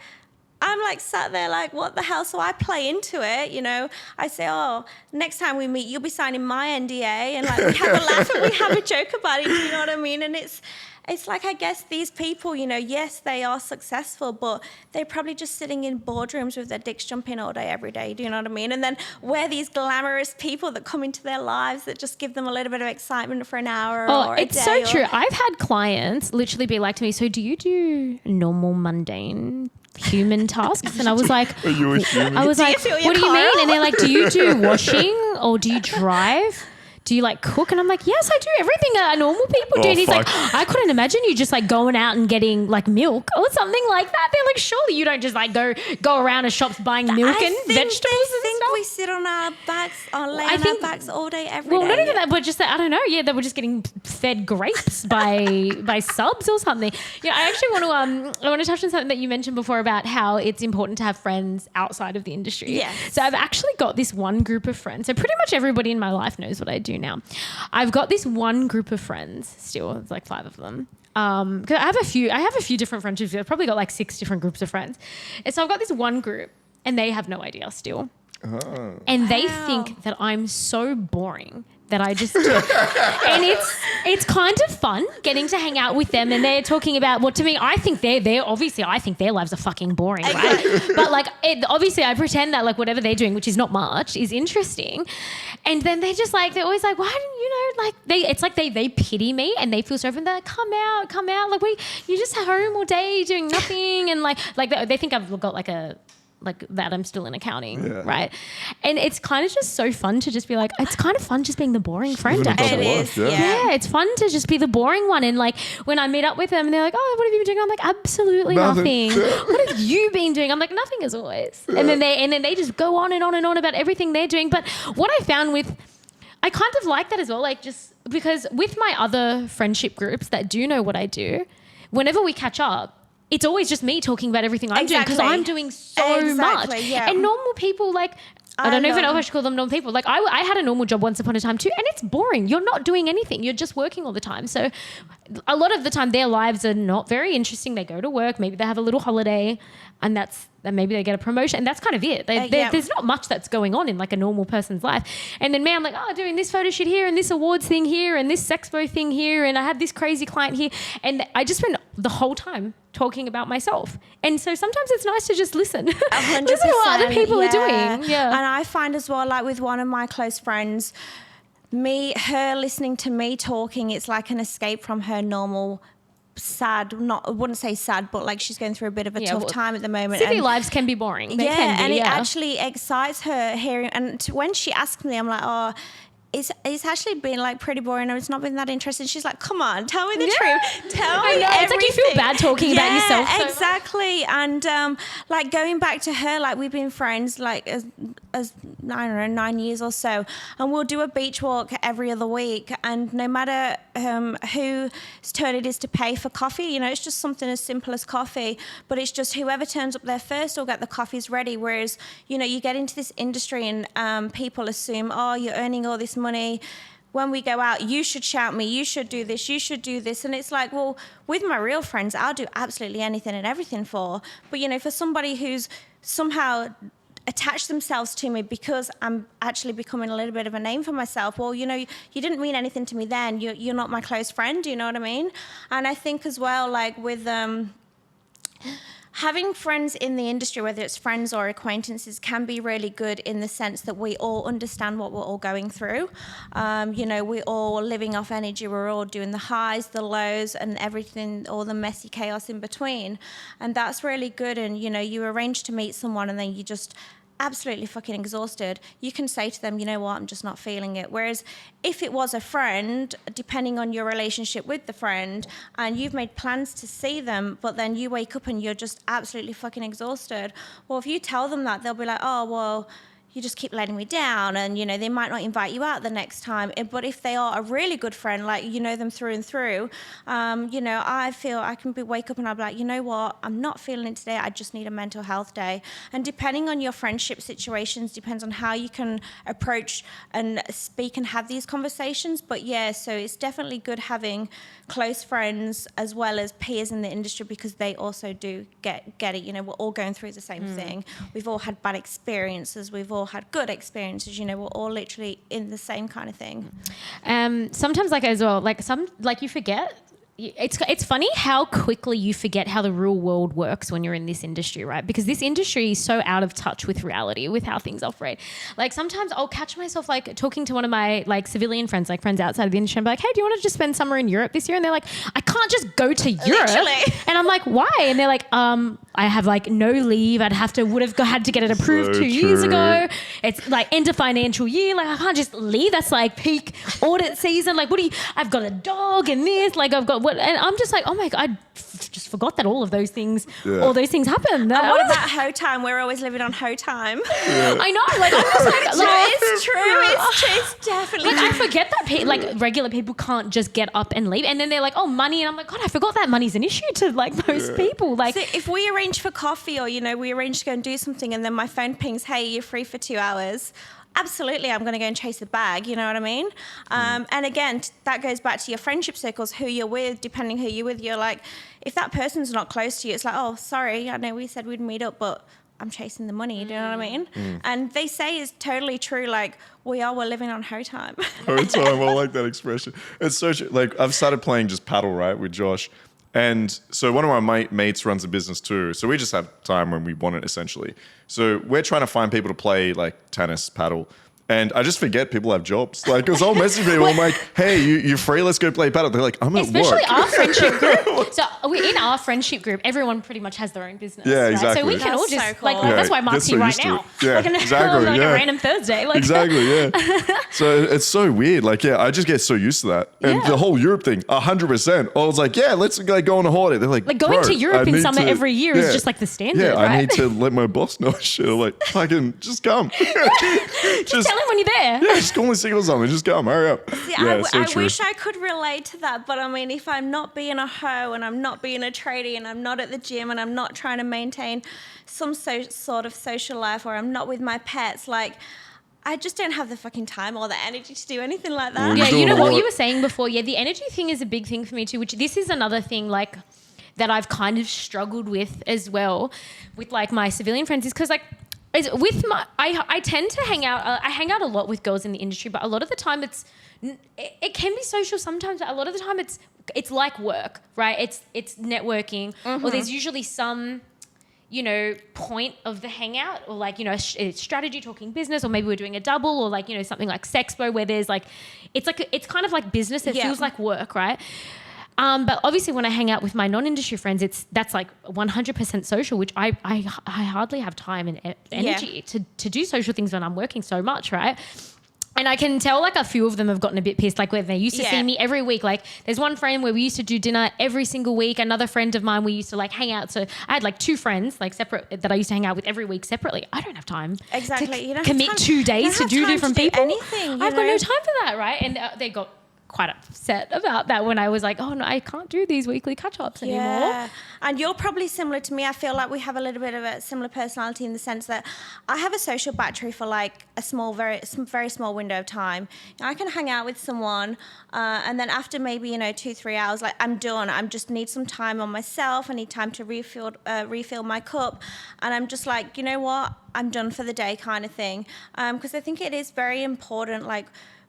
Speaker 5: I'm, like, sat there like, what the hell? So I play into it, you know. I say, oh, next time we meet, you'll be signing my NDA. And, like, we have a laugh and we have a joke about it. Do you know what I mean? And it's like, I guess these people, you know, yes, they are successful, but they're probably just sitting in boardrooms with their dicks jumping all day, every day. Do you know what I mean? And then we're these glamorous people that come into their lives that just give them a little bit of excitement for an hour or a day.
Speaker 4: It's so true. I've had clients literally be like to me, so do you do normal, mundane human tasks? And I was like,
Speaker 3: Are you a human?
Speaker 4: I was like,
Speaker 5: fill your
Speaker 4: what do you
Speaker 5: car
Speaker 4: mean?
Speaker 5: up?
Speaker 4: And they're like, do you do washing or do you drive? Do you like cook? And I'm like, yes, I do everything normal people do.
Speaker 3: Oh,
Speaker 4: And he's like,
Speaker 3: fuck.
Speaker 4: I couldn't imagine you just like going out and getting like milk or something like that. They're like, surely you don't just like go around to shops buying milk and vegetables
Speaker 5: they
Speaker 4: and
Speaker 5: think
Speaker 4: stuff.
Speaker 5: we sit on our backs, or lay
Speaker 4: I
Speaker 5: on
Speaker 4: think-
Speaker 5: our backs all day, every day.
Speaker 4: Well, not even that, but just that, I don't know. Yeah, they were just getting fed grapes by subs or something. Yeah, I actually want to touch on something that you mentioned before about how it's important to have friends outside of the industry.
Speaker 5: Yes.
Speaker 4: So I've actually got this one group of friends. So pretty much everybody in my life knows what I do now. I've got this one group of friends still. It's like 5 of them. Because I have a few different friendships. I've probably got like 6 different groups of friends. And so I've got this one group and they have no idea still. And they think that I'm so boring that I just do. And it's kind of fun getting to hang out with them, and they're talking about what to me I think I think their lives are fucking boring, right? But like obviously I pretend that like whatever they're doing, which is not much, is interesting. And then they're always like, why didn't you know, like it's like they pity me and they feel sorry for them. They're like, come out, like you're just at home all day doing nothing, and like they think I've got like that I'm still in accounting, right? And it's kind of just so fun to just be like, it's kind of fun just being the boring friend,
Speaker 3: Even if it
Speaker 4: actually.
Speaker 3: doesn't
Speaker 5: It is,
Speaker 3: work,
Speaker 5: yeah.
Speaker 4: Yeah, it's fun to just be the boring one. And like when I meet up with them and they're like, oh, what have you been doing? I'm like, absolutely
Speaker 3: Nothing.
Speaker 4: nothing. What have you been doing? I'm like, nothing as always. And then they just go on and on and on about everything they're doing. But what I found I kind of like that as well, like just because with my other friendship groups that do know what I do, whenever we catch up, it's always just me talking about everything I'm doing because
Speaker 5: Exactly.
Speaker 4: I'm doing so much.
Speaker 5: Yeah.
Speaker 4: And normal people, like, I don't know if I should call them normal people. Like, I had a normal job once upon a time too, and it's boring. You're not doing anything. You're just working all the time. So a lot of the time their lives are not very interesting. They go to work, maybe they have a little holiday, and maybe they get a promotion, and that's kind of it. There's not much that's going on in like a normal person's life. And then me, I'm like, oh, doing this photo shoot here and this awards thing here and this Sexpo thing here, and I had this crazy client here. And I just spend the whole time talking about myself. And so sometimes it's nice to just listen.
Speaker 5: 100%,
Speaker 4: listen to what other people are doing. Yeah.
Speaker 5: And I find as well, like with one of my close friends, her listening to me talking, it's like an escape from her normal sad, I wouldn't say sad, but like she's going through a bit of a tough time at the moment.
Speaker 4: City
Speaker 5: and
Speaker 4: lives can be boring. They
Speaker 5: yeah,
Speaker 4: can be,
Speaker 5: and it
Speaker 4: yeah.
Speaker 5: actually excites her hearing. And when she asked me, I'm like, oh, it's actually been like pretty boring. It's not been that interesting. She's like, come on, tell me the truth. Tell me everything.
Speaker 4: It's like you feel bad talking about yourself. So
Speaker 5: Exactly. And like going back to her, like we've been friends like as I don't know, 9 years or so, and we'll do a beach walk every other week. And no matter whose turn it is to pay for coffee, you know, it's just something as simple as coffee, but it's just whoever turns up there first will get the coffees ready. Whereas, you know, you get into this industry and people assume, oh, you're earning all this money. When we go out, you should shout me, you should do this, you should do this. And it's like, well, with my real friends, I'll do absolutely anything and everything for. But, you know, for somebody who's somehow attached themselves to me because I'm actually becoming a little bit of a name for myself, well, you know, you didn't mean anything to me then. You're not my close friend, you know what I mean? And I think as well, like with having friends in the industry, whether it's friends or acquaintances, can be really good in the sense that we all understand what we're all going through. You know, we're all living off energy. We're all doing the highs, the lows, and everything, all the messy chaos in between. And that's really good. And, you know, you arrange to meet someone and then you just absolutely fucking exhausted, you can say to them, you know what, I'm just not feeling it. Whereas if it was a friend, depending on your relationship with the friend, and you've made plans to see them, but then you wake up and you're just absolutely fucking exhausted, well, if you tell them that, they'll be like, oh, well, you just keep letting me down, and they might not invite you out the next time. But if they are a really good friend, like you know them through and through, I feel I can wake up and I'll be like, you know what, I'm not feeling it today, I just need a mental health day. And depending on your friendship situations, depends on how you can approach and speak and have these conversations. But yeah, so it's definitely good having close friends as well as peers in the industry, because they also do get it. We're all going through the same thing. We've all had bad experiences, we've all had good experiences, we're all literally in the same kind of thing.
Speaker 4: Sometimes as well, you forget. It's funny how quickly you forget how the real world works when you're in this industry, right? Because this industry is so out of touch with reality, with how things operate. Sometimes I'll catch myself talking to one of my civilian friends, friends outside of the industry, and be like, hey, do you want to just spend summer in Europe this year? And they're like, I can't just go to Europe.
Speaker 5: Literally.
Speaker 4: And I'm like, why? And they're like, I have no leave. Would have had to get it approved
Speaker 3: So
Speaker 4: 2 years
Speaker 3: true.
Speaker 4: ago. It's end of financial year. I can't just leave. That's peak audit season. I've got a dog and this, I've got and I'm just oh my God, I just forgot that all of those things, all those things happen.
Speaker 5: And what about hoe time? We're always living on hoe time.
Speaker 4: I know, I'm just
Speaker 5: It's true. It's definitely
Speaker 4: I forget that regular people can't just get up and leave, and then they're like, oh, money, and I'm like, God, I forgot that money's an issue to most people.
Speaker 5: So if we arrange for coffee, or we arrange to go and do something, and then my phone pings, hey, you're free for 2 hours, absolutely, I'm going to go and chase the bag, you know what I mean? And again, that goes back to your friendship circles, who you're with, depending who you're with. You're if that person's not close to you, it's oh, sorry, I know we said we'd meet up, but I'm chasing the money, do you know what I mean? And they say is totally true, we're living on hoe time.
Speaker 3: Hoe time, I like that expression. It's so true. I've started playing just paddle, right, with Josh. And so one of my mates runs a business too. So we just have time when we want it, essentially. So we're trying to find people to play tennis, paddle. And I just forget people have jobs. Because I'll message people, I'm like, hey, you free? Let's go play paddle. They're like, I'm at work.
Speaker 4: Especially our friendship group. So in our friendship group, everyone pretty much has their own business.
Speaker 3: Yeah,
Speaker 4: right?
Speaker 3: exactly.
Speaker 4: So we can all
Speaker 5: That's
Speaker 4: just,
Speaker 5: so cool.
Speaker 4: that's why Mark's here right
Speaker 3: Get so
Speaker 4: now.
Speaker 3: used to it. Yeah, exactly.
Speaker 4: A random Thursday.
Speaker 3: Exactly, yeah. So it's so weird. I just get so used to that. And the whole Europe thing, 100%. I was like, yeah, let's go on a holiday. They're like,
Speaker 4: going
Speaker 3: bro,
Speaker 4: to Europe
Speaker 3: I
Speaker 4: in
Speaker 3: need
Speaker 4: summer
Speaker 3: to-
Speaker 4: every year is just the standard,
Speaker 3: Yeah,
Speaker 4: right?
Speaker 3: I need to let my boss know shit. I'm fucking just come.
Speaker 4: Just tell him when you're there.
Speaker 3: Yeah, just call me sick or something. Just come, hurry up.
Speaker 5: See,
Speaker 3: Yeah,
Speaker 5: I
Speaker 3: true.
Speaker 5: wish I could relate to that, but if I'm not being a hoe and I'm not being a tradie and I'm not at the gym and I'm not trying to maintain some sort of social life, or I'm not with my pets, I just don't have the fucking time or the energy to do anything like that.
Speaker 3: Well,
Speaker 4: Yeah,
Speaker 3: You're
Speaker 4: you know
Speaker 3: doing a
Speaker 4: what
Speaker 3: lot.
Speaker 4: you were saying before. Yeah, the energy thing is a big thing for me too, which this is another thing that I've kind of struggled with as well with my civilian friends, is because I tend to hang out. I hang out a lot with girls in the industry, but a lot of the time it can be social sometimes. But a lot of the time it's like work, right? It's networking, or there's usually some point of the hangout, or it's strategy, talking business, or maybe we're doing a double, or something like Sexpo, where there's it's kind of like business. It feels like work, right? But obviously when I hang out with my non-industry friends, that's 100% social, which I hardly have time and energy to do social things when I'm working so much, right? And I can tell a few of them have gotten a bit pissed, where they used to see me every week. There's one friend where we used to do dinner every single week. Another friend of mine, we used to hang out. So I had 2 friends separate that I used to hang out with every week separately. I don't have time
Speaker 5: Exactly.
Speaker 4: to
Speaker 5: You don't have
Speaker 4: commit
Speaker 5: time-
Speaker 4: 2
Speaker 5: you
Speaker 4: days
Speaker 5: don't
Speaker 4: to
Speaker 5: have
Speaker 4: do
Speaker 5: time
Speaker 4: different
Speaker 5: to do
Speaker 4: people.
Speaker 5: anything, you
Speaker 4: I've got
Speaker 5: know?
Speaker 4: no time for that, right? And they got quite upset about that when I was like, oh no, I can't do these weekly catch-ups anymore.
Speaker 5: Yeah, and you're probably similar to me. I feel like we have a little bit of a similar personality in the sense that I have a social battery for a very small window of time. I can hang out with someone, and then after maybe 2-3 hours, I'm done. I just need some time on myself. I need time to refill my cup, and I'm just you know what, I'm done for the day, kind of thing. Because I think it is very important,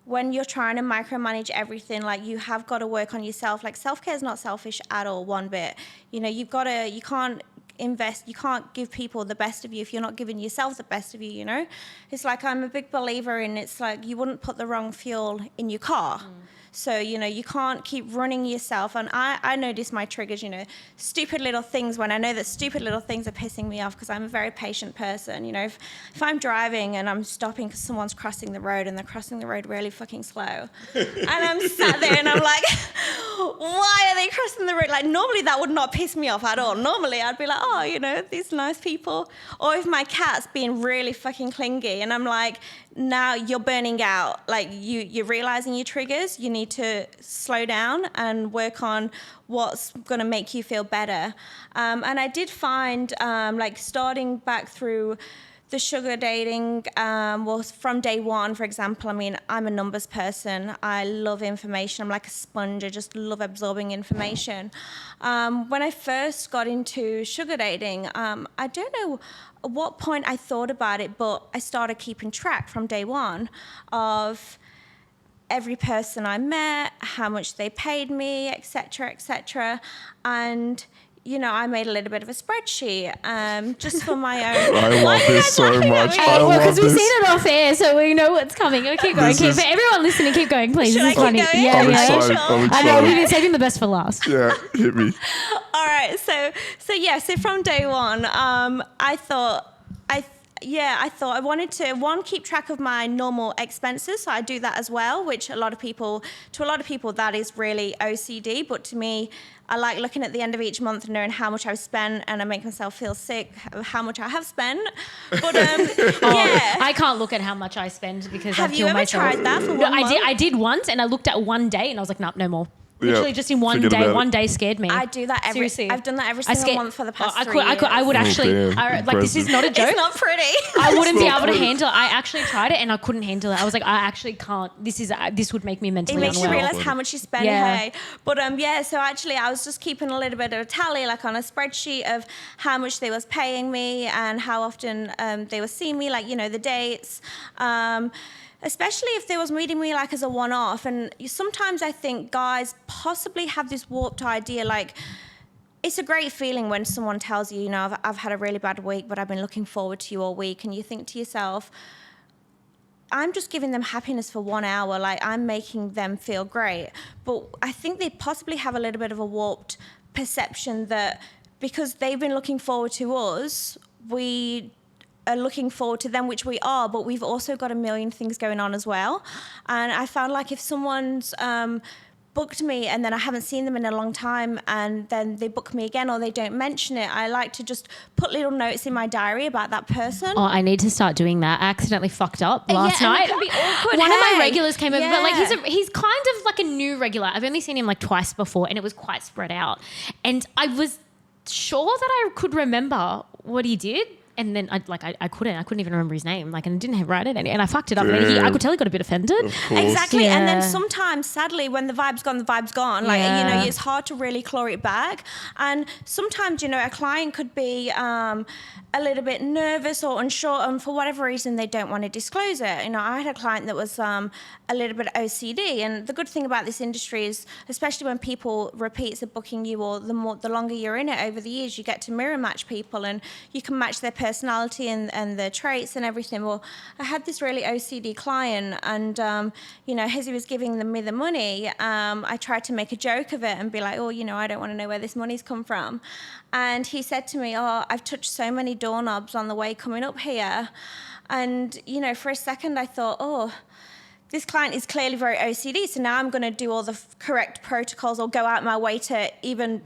Speaker 5: when you're trying to micromanage everything, you have got to work on yourself. Self-care is not selfish at all, one bit. You can't you can't give people the best of you if you're not giving yourself the best of you, It's I'm a big believer in, you wouldn't put the wrong fuel in your car. So, you can't keep running yourself. And I notice my triggers, stupid little things when I know that stupid little things are pissing me off, because I'm a very patient person. If I'm driving and I'm stopping because someone's crossing the road and they're crossing the road really fucking slow, and I'm sat there and I'm like, why are they crossing the road? Like, normally that would not piss me off at all. Normally I'd be like, oh, these nice people. Or if my cat's being really fucking clingy and I'm like, now you're burning out. Like, you're realizing your triggers. You need to slow down and work on what's going to make you feel better. And I did find, starting back through the sugar dating, from day one, for example, I'm a numbers person. I love information. I'm like a sponge. I just love absorbing information. When I first got into sugar dating, I don't know at what point I thought about it, but I started keeping track from day one of every person I met, how much they paid me, etc., etc. And I made a little bit of a spreadsheet just for my own.
Speaker 3: I love this so much. I love
Speaker 4: because we've
Speaker 3: this.
Speaker 4: seen it off air, so we know what's coming. Keep going. For everyone listening, keep going, please.
Speaker 5: Should
Speaker 4: This is
Speaker 5: I
Speaker 4: funny.
Speaker 5: keep going?
Speaker 3: I'm
Speaker 4: Yeah.
Speaker 3: excited. I'm
Speaker 4: I know we've
Speaker 3: excited.
Speaker 4: been saving the best for last.
Speaker 3: Yeah, hit me.
Speaker 5: All right, so from day one, I thought I wanted to keep track of my normal expenses, so I do that as well, which to a lot of people that is really OCD, but to me, I like looking at the end of each month and knowing how much I've spent, and I make myself feel sick of how much I have spent. But yeah,
Speaker 4: I can't look at how much I spend because
Speaker 5: have
Speaker 4: I
Speaker 5: you
Speaker 4: kill
Speaker 5: ever
Speaker 4: myself.
Speaker 5: tried that for
Speaker 4: No,
Speaker 5: one
Speaker 4: I
Speaker 5: month?
Speaker 4: did. I did once, and I looked at one day, and I was like, no more.
Speaker 3: Yeah,
Speaker 4: Literally, just in one
Speaker 3: forget
Speaker 4: day.
Speaker 3: about it.
Speaker 4: One day scared me.
Speaker 5: I do that
Speaker 4: Seriously.
Speaker 5: I've done that every
Speaker 4: I
Speaker 5: single
Speaker 4: scared-
Speaker 5: month for the past
Speaker 4: I
Speaker 5: 3
Speaker 4: could.
Speaker 5: years.
Speaker 4: I would actually.
Speaker 3: damn.
Speaker 4: This is not a joke.
Speaker 5: It's not pretty.
Speaker 4: I wouldn't be
Speaker 3: not
Speaker 4: able to
Speaker 3: pretty.
Speaker 4: handle it. I actually tried it and I couldn't handle it. I was like, I actually can't. This would make me
Speaker 5: It
Speaker 4: mentally
Speaker 5: makes you
Speaker 4: unwell.
Speaker 5: realize how much you spend.
Speaker 4: Yeah.
Speaker 5: Hey, but so actually, I was just keeping a little bit of a tally, like on a spreadsheet of how much they was paying me and how often they were seeing me, like the dates. Especially if they was meeting me like as a one-off. And sometimes I think guys possibly have this warped idea, like, it's a great feeling when someone tells you, I've had a really bad week, but I've been looking forward to you all week. And you think to yourself, I'm just giving them happiness for 1 hour. Like, I'm making them feel great. But I think they possibly have a little bit of a warped perception that because they've been looking forward to us, we are looking forward to them, which we are, but we've also got a million things going on as well. And I found like if someone's booked me and then I haven't seen them in a long time and then they book me again or they don't mention it, I like to just put little notes in my diary about that person.
Speaker 4: Oh, I need to start doing that. I accidentally fucked up last
Speaker 5: and
Speaker 4: night.
Speaker 5: it can be awkward,
Speaker 4: One of my
Speaker 5: hey?
Speaker 4: regulars came over, but like
Speaker 5: Yeah.
Speaker 4: he's kind of like a new regular. I've only seen him like twice before, and it was quite spread out. And I was sure that I could remember what he did. And then I couldn't even remember his name. Like, and I didn't write it, and I fucked it up. And I could tell he got a bit offended.
Speaker 3: Of course.
Speaker 5: Exactly.
Speaker 4: Yeah.
Speaker 5: And then sometimes, sadly, when the vibe's gone, the vibe's gone. Like,
Speaker 4: Yeah.
Speaker 5: it's hard to really claw it back. And sometimes, a client could be a little bit nervous or unsure, and for whatever reason, they don't want to disclose it. I had a client that was a little bit OCD. And the good thing about this industry is, especially when people repeats are booking you, or the longer you're in it over the years, you get to mirror match people and you can match their personality and their traits and everything. Well, I had this really OCD client, and as he was giving me the money, I tried to make a joke of it and be like, I don't want to know where this money's come from. And he said to me, I've touched so many doorknobs on the way coming up here. And for a second I thought, this client is clearly very OCD, so now I'm going to do all the correct protocols or go out my way to even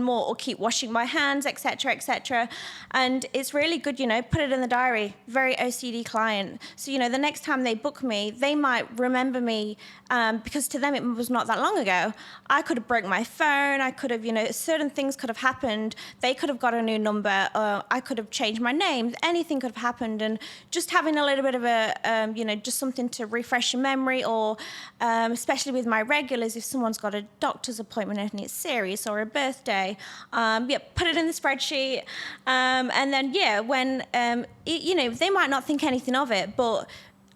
Speaker 5: more, or keep washing my hands, etc., etc. And it's really good, put it in the diary, very OCD client. So, the next time they book me, they might remember me because to them it was not that long ago. I could have broke my phone, I could have, certain things could have happened. They could have got a new number, I could have changed my name, anything could have happened. And just having a little bit of a, just something to refresh your memory, or especially with my regulars, if someone's got a doctor's appointment and it's serious, or a birthday, put it in the spreadsheet. And then, when, they might not think anything of it, but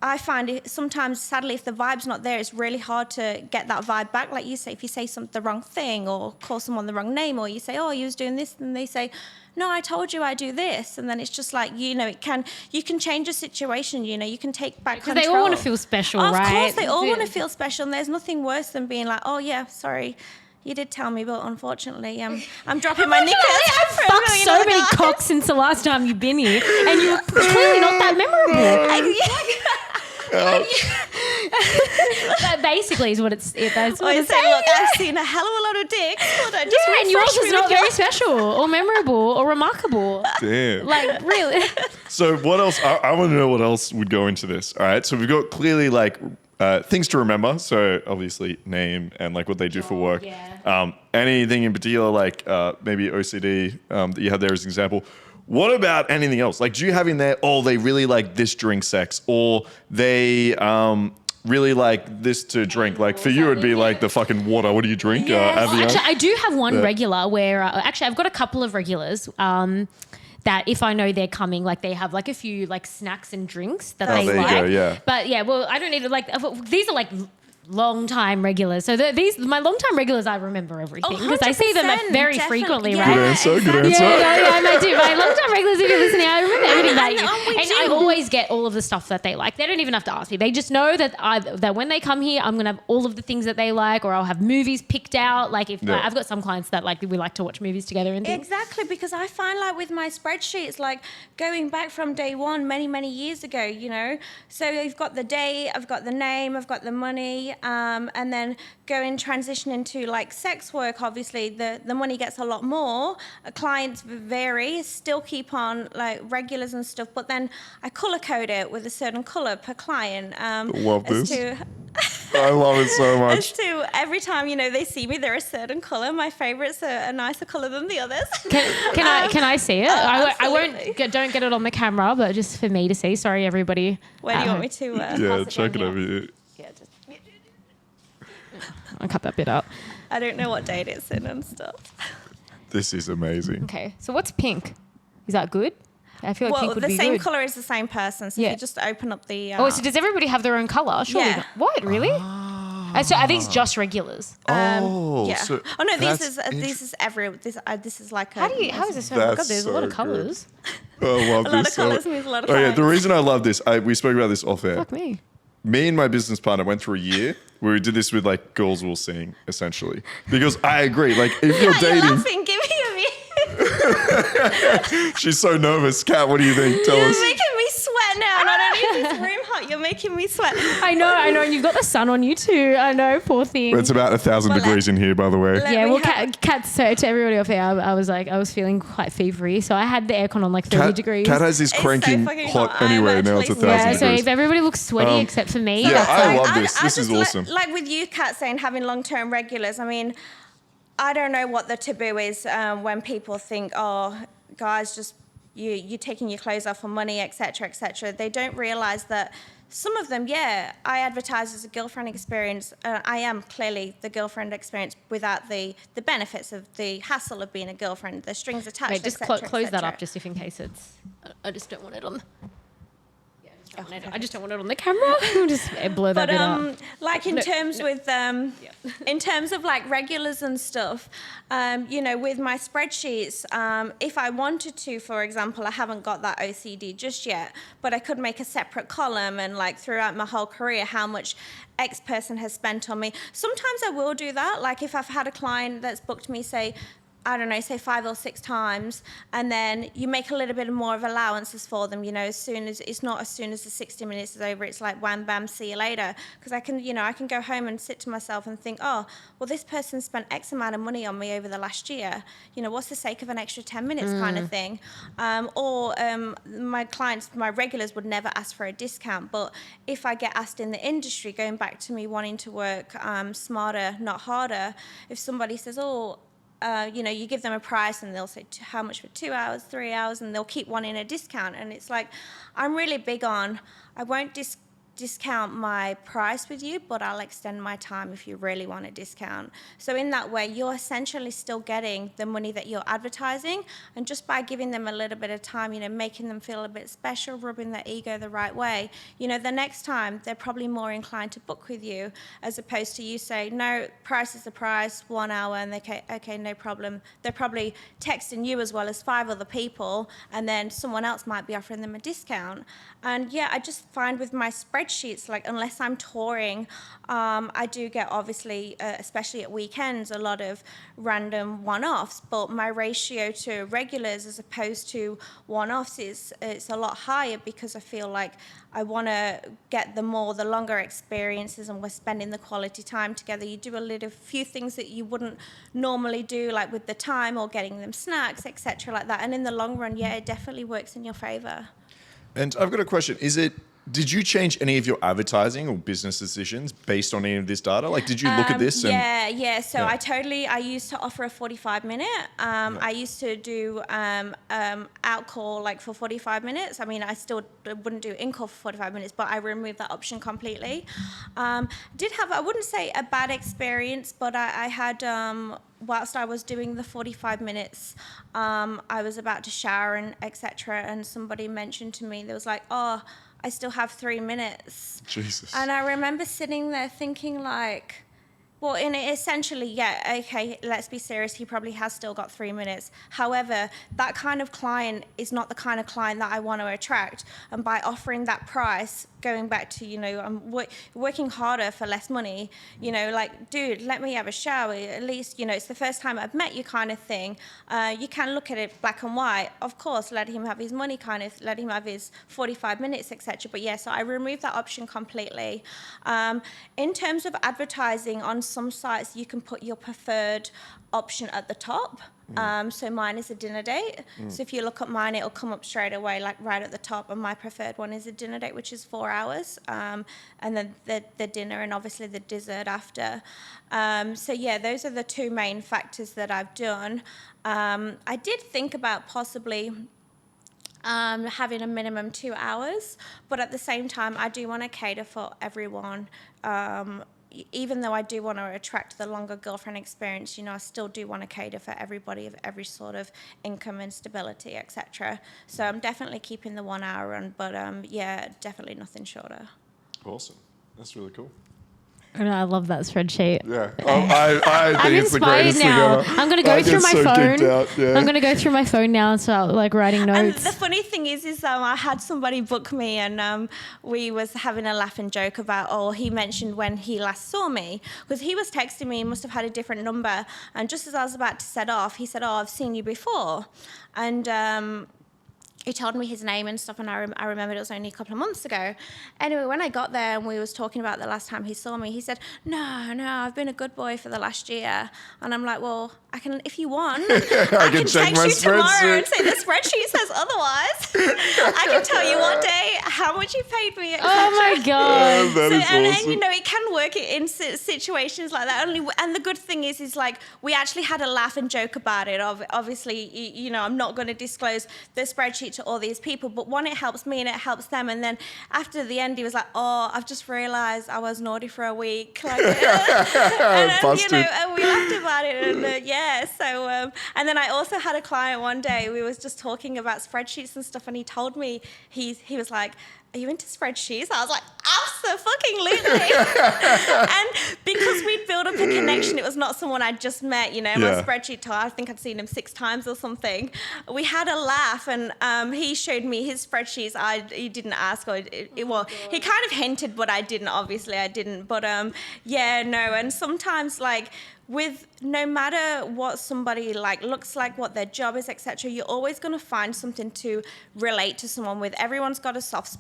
Speaker 5: I find it sometimes, sadly, if the vibe's not there, it's really hard to get that vibe back. Like you say, if you say the wrong thing or call someone the wrong name, or you say, oh, you was doing this, and they say, no, I told you I do this. And then it's just like, you can change a situation, you can take back control.
Speaker 4: Because they all want to feel special, right?
Speaker 5: Of course, they all want to feel special. And there's nothing worse than being like, oh, yeah, sorry. You did tell me, but unfortunately, I'm dropping my knickers.
Speaker 4: I've fucked so many cocks since the last time you've been here, and you're clearly not that memorable. That basically is what it's. That's what it's saying.
Speaker 5: Look, I've seen a hell of a lot of dicks. But
Speaker 4: And yours is not very special or memorable or remarkable.
Speaker 3: Damn.
Speaker 4: Like, really.
Speaker 3: So what else? I want to know what else would go into this. All right. So we've got clearly like things to remember. So obviously name and like what they do for work.
Speaker 4: Yeah.
Speaker 3: Anything in particular, like maybe OCD that you had there as an example. What about anything else? Like, do you have in there, oh, they really like this drink sex, or they really like this to drink? Like for you, it'd be like the fucking water. What do you drink? Avion?
Speaker 4: Actually, I do have one regular where, actually, I've got a couple of regulars that if I know they're coming, like they have like a few like snacks and drinks that they
Speaker 3: there
Speaker 4: like.
Speaker 3: you go, yeah.
Speaker 4: But yeah, well, I don't need to like, these are like long time regulars. So my long time regulars, I remember everything because I see them very frequently, right?
Speaker 3: Good answer. Good answer.
Speaker 4: Yeah, I do. My long time regulars, if you're listening, I remember everything about you. And I always get all of the stuff that they like. They don't even have to ask me. They just know that that when they come here, I'm gonna have all of the things that they like, or I'll have movies picked out. Like if I've got some clients that like we like to watch movies together and things.
Speaker 5: Exactly, because I find like with my spreadsheets, like going back from day one, many years ago, So you've got the day, I've got the name, I've got the money. And then transition into like sex work. Obviously, the money gets a lot more. Clients vary, still keep on like regulars and stuff, but then I color code it with a certain color per client.
Speaker 3: Love this. I love it so much.
Speaker 5: As to every time they see me, they're a certain color. My favorites are a nicer color than the others.
Speaker 4: Can I see it? I won't.
Speaker 5: Absolutely.
Speaker 4: Don't get it on the camera, but just for me to see. Sorry, everybody.
Speaker 5: Where do you want me to?
Speaker 3: Yeah, check it over here.
Speaker 4: I'll cut that bit out.
Speaker 5: I don't know what date it's in and stuff.
Speaker 3: This is amazing.
Speaker 4: Okay, so what's pink? Is that good? I feel like pink would
Speaker 5: the
Speaker 4: be
Speaker 5: same
Speaker 4: good.
Speaker 5: color is the same person. So if you just open up the.
Speaker 4: So does everybody have their own color? Surely
Speaker 5: Yeah.
Speaker 4: not. What, really? So are these just regulars?
Speaker 5: Yeah.
Speaker 3: So
Speaker 5: Oh no,
Speaker 3: that's
Speaker 5: this is like.
Speaker 4: How is this? Oh my God,
Speaker 3: That's
Speaker 4: there's a lot of
Speaker 3: so
Speaker 4: colors.
Speaker 3: I love
Speaker 5: A
Speaker 3: this
Speaker 5: lot of
Speaker 3: so
Speaker 5: colours
Speaker 3: much.
Speaker 5: means a lot of
Speaker 3: Oh yeah, the
Speaker 5: clients.
Speaker 3: reason I love this, we spoke about this off air.
Speaker 4: Fuck me.
Speaker 3: Me and my business partner went through a year where we did this with like girls we were seeing, essentially. Because I agree, like if you're
Speaker 5: You're
Speaker 3: dating,
Speaker 5: laughing. Give me a minute.
Speaker 3: she's so nervous. Kat, what do you think? Tell
Speaker 5: You're
Speaker 3: us.
Speaker 5: making me sweat now. Not only is this room hot, you're making me sweat.
Speaker 4: I know, and you've got the sun on you too. I know, poor thing.
Speaker 3: It's about 1,000
Speaker 5: Well,
Speaker 3: degrees in here, by the way.
Speaker 5: let-
Speaker 4: Yeah,
Speaker 5: we
Speaker 4: well,
Speaker 5: have-
Speaker 4: Kat, so to everybody off here, I was feeling quite fevery, so I had the aircon on like 30 degrees.
Speaker 3: Kat has this
Speaker 5: It's so
Speaker 3: cranking
Speaker 5: fucking
Speaker 3: hot
Speaker 5: hot. I'm
Speaker 3: anyway. Now it's
Speaker 5: actually
Speaker 3: 1,000
Speaker 4: Yeah, so
Speaker 3: degrees.
Speaker 4: if everybody looks sweaty except for me,
Speaker 3: yeah,
Speaker 4: that's
Speaker 3: I
Speaker 4: like,
Speaker 3: love this. This is
Speaker 5: just
Speaker 3: awesome.
Speaker 5: Like with you, Kat, saying having long-term regulars. I mean, I don't know what the taboo is when people think, oh, guys, just you taking your clothes off for money, etc., etc. They don't realise that some of them, I advertise as a girlfriend experience. I am clearly the girlfriend experience without the benefits of the hassle of being a girlfriend, the strings attached,
Speaker 4: wait, just
Speaker 5: etc.,
Speaker 4: close that
Speaker 5: etc.
Speaker 4: up just if in case it's. I just don't want it on. I just don't want it on the camera. Just blur that
Speaker 5: But
Speaker 4: bit out.
Speaker 5: like in terms of like regulars and stuff, with my spreadsheets, if I wanted to, for example, I haven't got that OCD just yet, but I could make a separate column and like throughout my whole career, how much X person has spent on me. Sometimes I will do that. Like if I've had a client that's booked me, say 5 or 6 times, and then you make a little bit more of allowances for them, as soon as the 60 minutes is over, it's like wham bam, see you later. Because I can go home and sit to myself and think, oh, well, this person spent X amount of money on me over the last year. What's the sake of an extra 10 minutes kind of thing? My clients, my regulars would never ask for a discount, but if I get asked in the industry, going back to me wanting to work smarter, not harder, if somebody says, oh, you give them a price and they'll say how much for 2 hours, 3 hours, and they'll keep wanting a discount. And it's like, I'm really big on, I won't discount my price with you, but I'll extend my time if you really want a discount. So in that way, you're essentially still getting the money that you're advertising, and just by giving them a little bit of time, making them feel a bit special, rubbing their ego the right way, the next time they're probably more inclined to book with you, as opposed to you say, no, price is the price, 1 hour, and they okay, no problem. They're probably texting you as well as 5 other people, and then someone else might be offering them a discount. And yeah, I just find with my spreadsheets, like unless I'm touring, I do get obviously, especially at weekends, a lot of random one-offs, but my ratio to regulars as opposed to one-offs it's a lot higher, because I feel like I want to get the longer experiences, and we're spending the quality time together. You do a few things that you wouldn't normally do, like with the time or getting them snacks, etc., like that. And in the long run, yeah, it definitely works in your favor.
Speaker 3: And I've got a question. Did you change any of your advertising or business decisions based on any of this data? Like, did you look at this?
Speaker 5: Yeah. So I used to offer a 45-minute. I used to do out-call like for 45 minutes. I mean, I still wouldn't do in-call for 45 minutes, but I removed that option completely. Did have, I wouldn't say a bad experience, but I had... whilst I was doing the 45 minutes, I was about to shower and etc. And somebody mentioned to me, they was like, oh, I still have 3 minutes.
Speaker 3: Jesus.
Speaker 5: And I remember sitting there thinking like, well, essentially, yeah, okay, let's be serious. He probably has still got 3 minutes. However, that kind of client is not the kind of client that I want to attract. And by offering that price, going back to, I'm working harder for less money, like, dude, let me have a shower. At least, it's the first time I've met you kind of thing. You can look at it black and white. Of course, let him have his money let him have his 45 minutes, etc. But yeah, so I removed that option completely. In terms of advertising, on some sites, you can put your preferred option at the top. So mine is a dinner date. So if you look at mine, it'll come up straight away, like right at the top. And my preferred one is a dinner date, which is 4 hours. And then the dinner and obviously the dessert after. So yeah, those are the 2 main factors that I've done. I did think about possibly having a minimum 2 hours, but at the same time, I do want to cater for everyone. Even though I do want to attract the longer girlfriend experience, I still do want to cater for everybody of every sort of income and stability, etc. So I'm definitely keeping the 1 hour on, but yeah, definitely nothing shorter.
Speaker 3: Awesome. That's really cool.
Speaker 4: I love that spreadsheet.
Speaker 3: Yeah. I think
Speaker 4: I'm
Speaker 3: it's the
Speaker 4: inspired
Speaker 3: greatest
Speaker 4: now.
Speaker 3: thing ever.
Speaker 4: I'm going to go through my phone.
Speaker 3: Yeah.
Speaker 4: I'm going to go through my phone now and start like writing notes.
Speaker 5: And the funny thing is I had somebody book me, and we was having a laugh and joke about, he mentioned when he last saw me, because he was texting me, he must have had a different number, and just as I was about to set off, he said, I've seen you before. And he told me his name and stuff, and I remembered it was only a couple of months ago. Anyway, when I got there and we was talking about the last time he saw me, he said, no, I've been a good boy for the last year. And I'm like, well, I can, if you want, I can
Speaker 3: check
Speaker 5: text
Speaker 3: my
Speaker 5: you tomorrow
Speaker 3: spreadsheet.
Speaker 5: and say the spreadsheet says otherwise. I can tell you one day how much you paid me.
Speaker 4: Oh my God.
Speaker 3: That is
Speaker 5: and
Speaker 3: awesome.
Speaker 5: it can work in situations like that. And the good thing is like, we actually had a laugh and joke about it. Obviously, I'm not going to disclose the spreadsheet to all these people, but one, it helps me and it helps them. And then after the end, he was like, I've just realized I was naughty for a week. Like, and we laughed about it. And so, and then I also had a client one day, we was just talking about spreadsheets and stuff, and he told me, he was like, are you into spreadsheets? I was like, absolutely. And because we'd built up a connection, it was not someone I'd just met, my spreadsheet told, I think I'd seen him 6 times or something. We had a laugh, and he showed me his spreadsheets. He didn't ask, he kind of hinted, but I didn't. But and sometimes like, with no matter what somebody like looks like, what their job is, etc., you're always going to find something to relate to someone with. Everyone's got a soft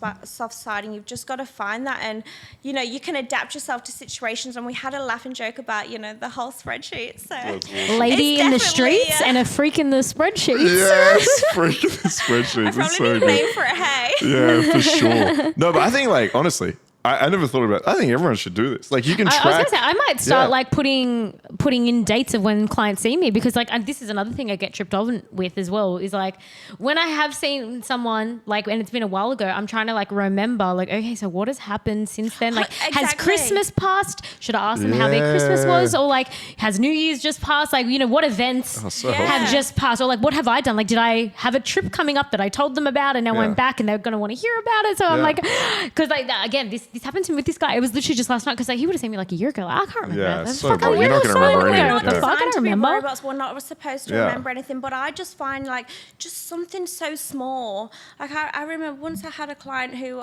Speaker 5: side, and you've just got to find that. And you can adapt yourself to situations. And we had a laugh and joke about the whole spreadsheet. So
Speaker 3: awesome.
Speaker 4: Lady in the streets and a freak in the spreadsheets.
Speaker 3: Yes, freak in the spreadsheets.
Speaker 5: I probably need a name for it. Hey.
Speaker 3: Yeah, for sure. No, but I think like honestly, I never thought about it. I think everyone should do this. Like you can
Speaker 4: I was
Speaker 3: track.
Speaker 4: gonna say I might start
Speaker 3: Yeah.
Speaker 4: like putting in dates of when clients see me, because like, and this is another thing I get tripped on with as well, is like when I have seen someone like, and it's been a while ago, I'm trying to like remember like, okay, so what has happened since then? Like has
Speaker 5: Exactly.
Speaker 4: Christmas passed? Should I ask them how their Christmas was? Or like has New Year's just passed? Like, you know, what events
Speaker 3: so
Speaker 5: Yeah.
Speaker 3: helpful.
Speaker 4: have just passed? Or like what have I done? Like did I have a trip coming up that I told them about and now
Speaker 3: Yeah.
Speaker 4: I'm back and they're going to want to hear about it? So I'm
Speaker 3: Yeah.
Speaker 4: like, because like again, this happened to me with this guy. It was literally just last night, because like he would have seen me like a year ago. Like, I can't remember.
Speaker 3: Yeah,
Speaker 4: That
Speaker 3: so
Speaker 4: fuck,
Speaker 3: boring.
Speaker 4: a year
Speaker 3: You're not
Speaker 4: or
Speaker 3: gonna
Speaker 4: so
Speaker 3: remember
Speaker 4: ago.
Speaker 3: anything.
Speaker 4: What the
Speaker 3: Yeah.
Speaker 4: fuck? I don't
Speaker 5: Designed to be
Speaker 4: remember.
Speaker 5: robots. We're not supposed to
Speaker 3: Yeah.
Speaker 5: remember anything, but I just find like just something so small. Like I remember once I had a client who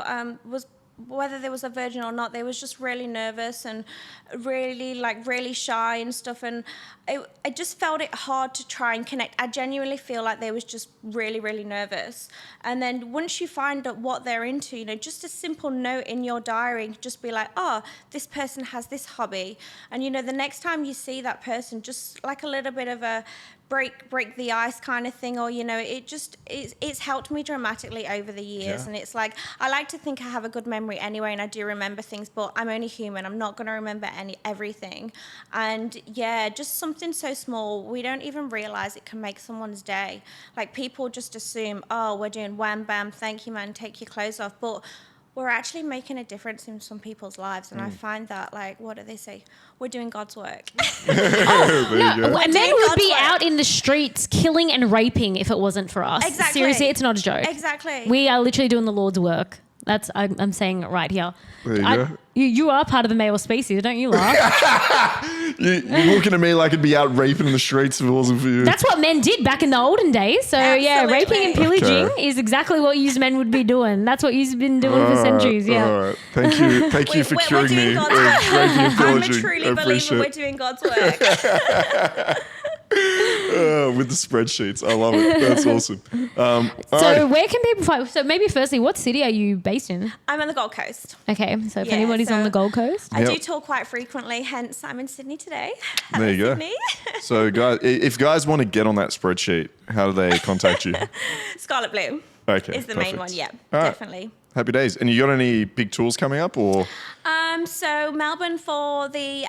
Speaker 5: was, whether there was a virgin or not, they was just really nervous and really shy and stuff, and I just felt it hard to try and connect. I genuinely feel like they was just really nervous. And then once you find out what they're into, you know, just a simple note in your diary, just be like, oh, this person has this hobby, and you know, the next time you see that person, just like a little bit of a break the ice kind of thing, or you know, it's helped me dramatically over the years.
Speaker 3: Yeah.
Speaker 5: And it's like, I like to think I have a good memory anyway, and I do remember things, but I'm only human. I'm not going to remember everything. And yeah, just something so small, we don't even realize it can make someone's day. Like people just assume, oh, we're doing wham bam, thank you man, take your clothes off, but we're actually making a difference in some people's lives. And I find that, like, what do they say? We're doing God's work.
Speaker 3: There you go.
Speaker 4: And men
Speaker 5: doing
Speaker 4: would
Speaker 5: God's
Speaker 4: be
Speaker 5: work.
Speaker 4: out in the streets killing and raping if it wasn't for us.
Speaker 5: Exactly.
Speaker 4: Seriously, it's not a joke.
Speaker 5: Exactly.
Speaker 4: We are literally doing the Lord's work. I'm saying it right here.
Speaker 3: There you go.
Speaker 4: You are part of the male species, don't you laugh?
Speaker 3: You're looking at me like I'd be out raping in the streets if it wasn't for you.
Speaker 4: That's what men did back in the olden days. So yeah,
Speaker 5: Absolutely.
Speaker 4: raping and pillaging
Speaker 3: Okay.
Speaker 4: is exactly what you men would be doing. That's what you've been doing for centuries. Yeah.
Speaker 3: All right. Thank you for
Speaker 5: We're
Speaker 3: curing
Speaker 5: doing
Speaker 3: me.
Speaker 5: God's work.
Speaker 3: Raping and
Speaker 5: I'm a
Speaker 3: pillaging.
Speaker 5: truly
Speaker 3: I
Speaker 5: believer
Speaker 3: appreciate
Speaker 5: we're
Speaker 3: it.
Speaker 5: doing God's work.
Speaker 3: With the spreadsheets. I love it. That's awesome. All
Speaker 4: So
Speaker 3: right.
Speaker 4: where can people find? So maybe firstly, what city are you based in?
Speaker 5: I'm on the Gold Coast.
Speaker 4: Okay, so if
Speaker 5: Yeah,
Speaker 4: anybody's on
Speaker 5: so-
Speaker 4: the Gold Coast,
Speaker 5: I
Speaker 3: Yep.
Speaker 5: do tour quite frequently, hence I'm in Sydney today.
Speaker 3: There you go.
Speaker 5: Sydney.
Speaker 3: So, guys, if guys want to get on that spreadsheet, how do they contact you?
Speaker 5: Scarlet Blue
Speaker 3: Okay.
Speaker 5: is the main
Speaker 3: perfect.
Speaker 5: one, yeah,
Speaker 3: All right.
Speaker 5: definitely.
Speaker 3: Happy days. And you got any big tours coming up, or?
Speaker 5: So Melbourne for the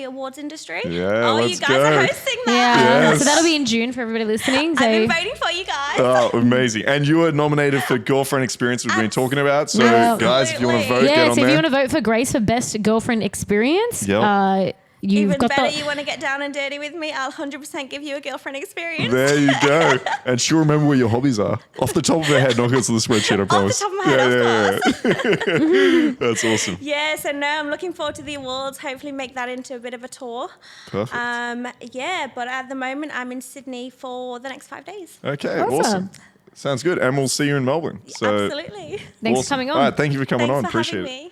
Speaker 5: awards industry.
Speaker 3: Yeah,
Speaker 5: oh,
Speaker 3: let's
Speaker 5: you guys
Speaker 3: go.
Speaker 5: are hosting
Speaker 4: yeah.
Speaker 5: that.
Speaker 3: Yes.
Speaker 4: So that'll be in June for everybody listening. So
Speaker 5: I've been voting for you guys.
Speaker 3: Oh, amazing. And you were nominated for Girlfriend Experience we've been talking about. So,
Speaker 4: Yeah.
Speaker 3: guys, if you want to vote,
Speaker 5: Absolutely.
Speaker 3: get
Speaker 4: yeah,
Speaker 3: on
Speaker 4: so if
Speaker 3: there.
Speaker 4: you want to vote for Grace for Best Girlfriend Experience,
Speaker 3: Yep.
Speaker 4: you've
Speaker 5: Even
Speaker 4: got
Speaker 5: better,
Speaker 4: the.
Speaker 5: you want to get down and dirty with me, I'll 100% give you a girlfriend experience.
Speaker 3: There you go. And she'll remember where your hobbies are. Off the top of her head, not onto the spreadsheet, I promise.
Speaker 5: top of my head, of
Speaker 3: yeah. That's awesome.
Speaker 5: Yeah, so no, I'm looking forward to the awards. Hopefully make that into a bit of a tour.
Speaker 3: Perfect.
Speaker 5: Yeah, but at the moment I'm in Sydney for the next 5 days.
Speaker 3: Okay,
Speaker 4: Awesome.
Speaker 3: awesome. Sounds good. And we'll see you in Melbourne. So,
Speaker 5: Absolutely.
Speaker 4: Thanks
Speaker 3: awesome.
Speaker 4: for coming on.
Speaker 3: All right, thank you for coming
Speaker 5: Thanks
Speaker 3: on.
Speaker 5: for
Speaker 3: Appreciate
Speaker 5: having
Speaker 3: it.
Speaker 5: me.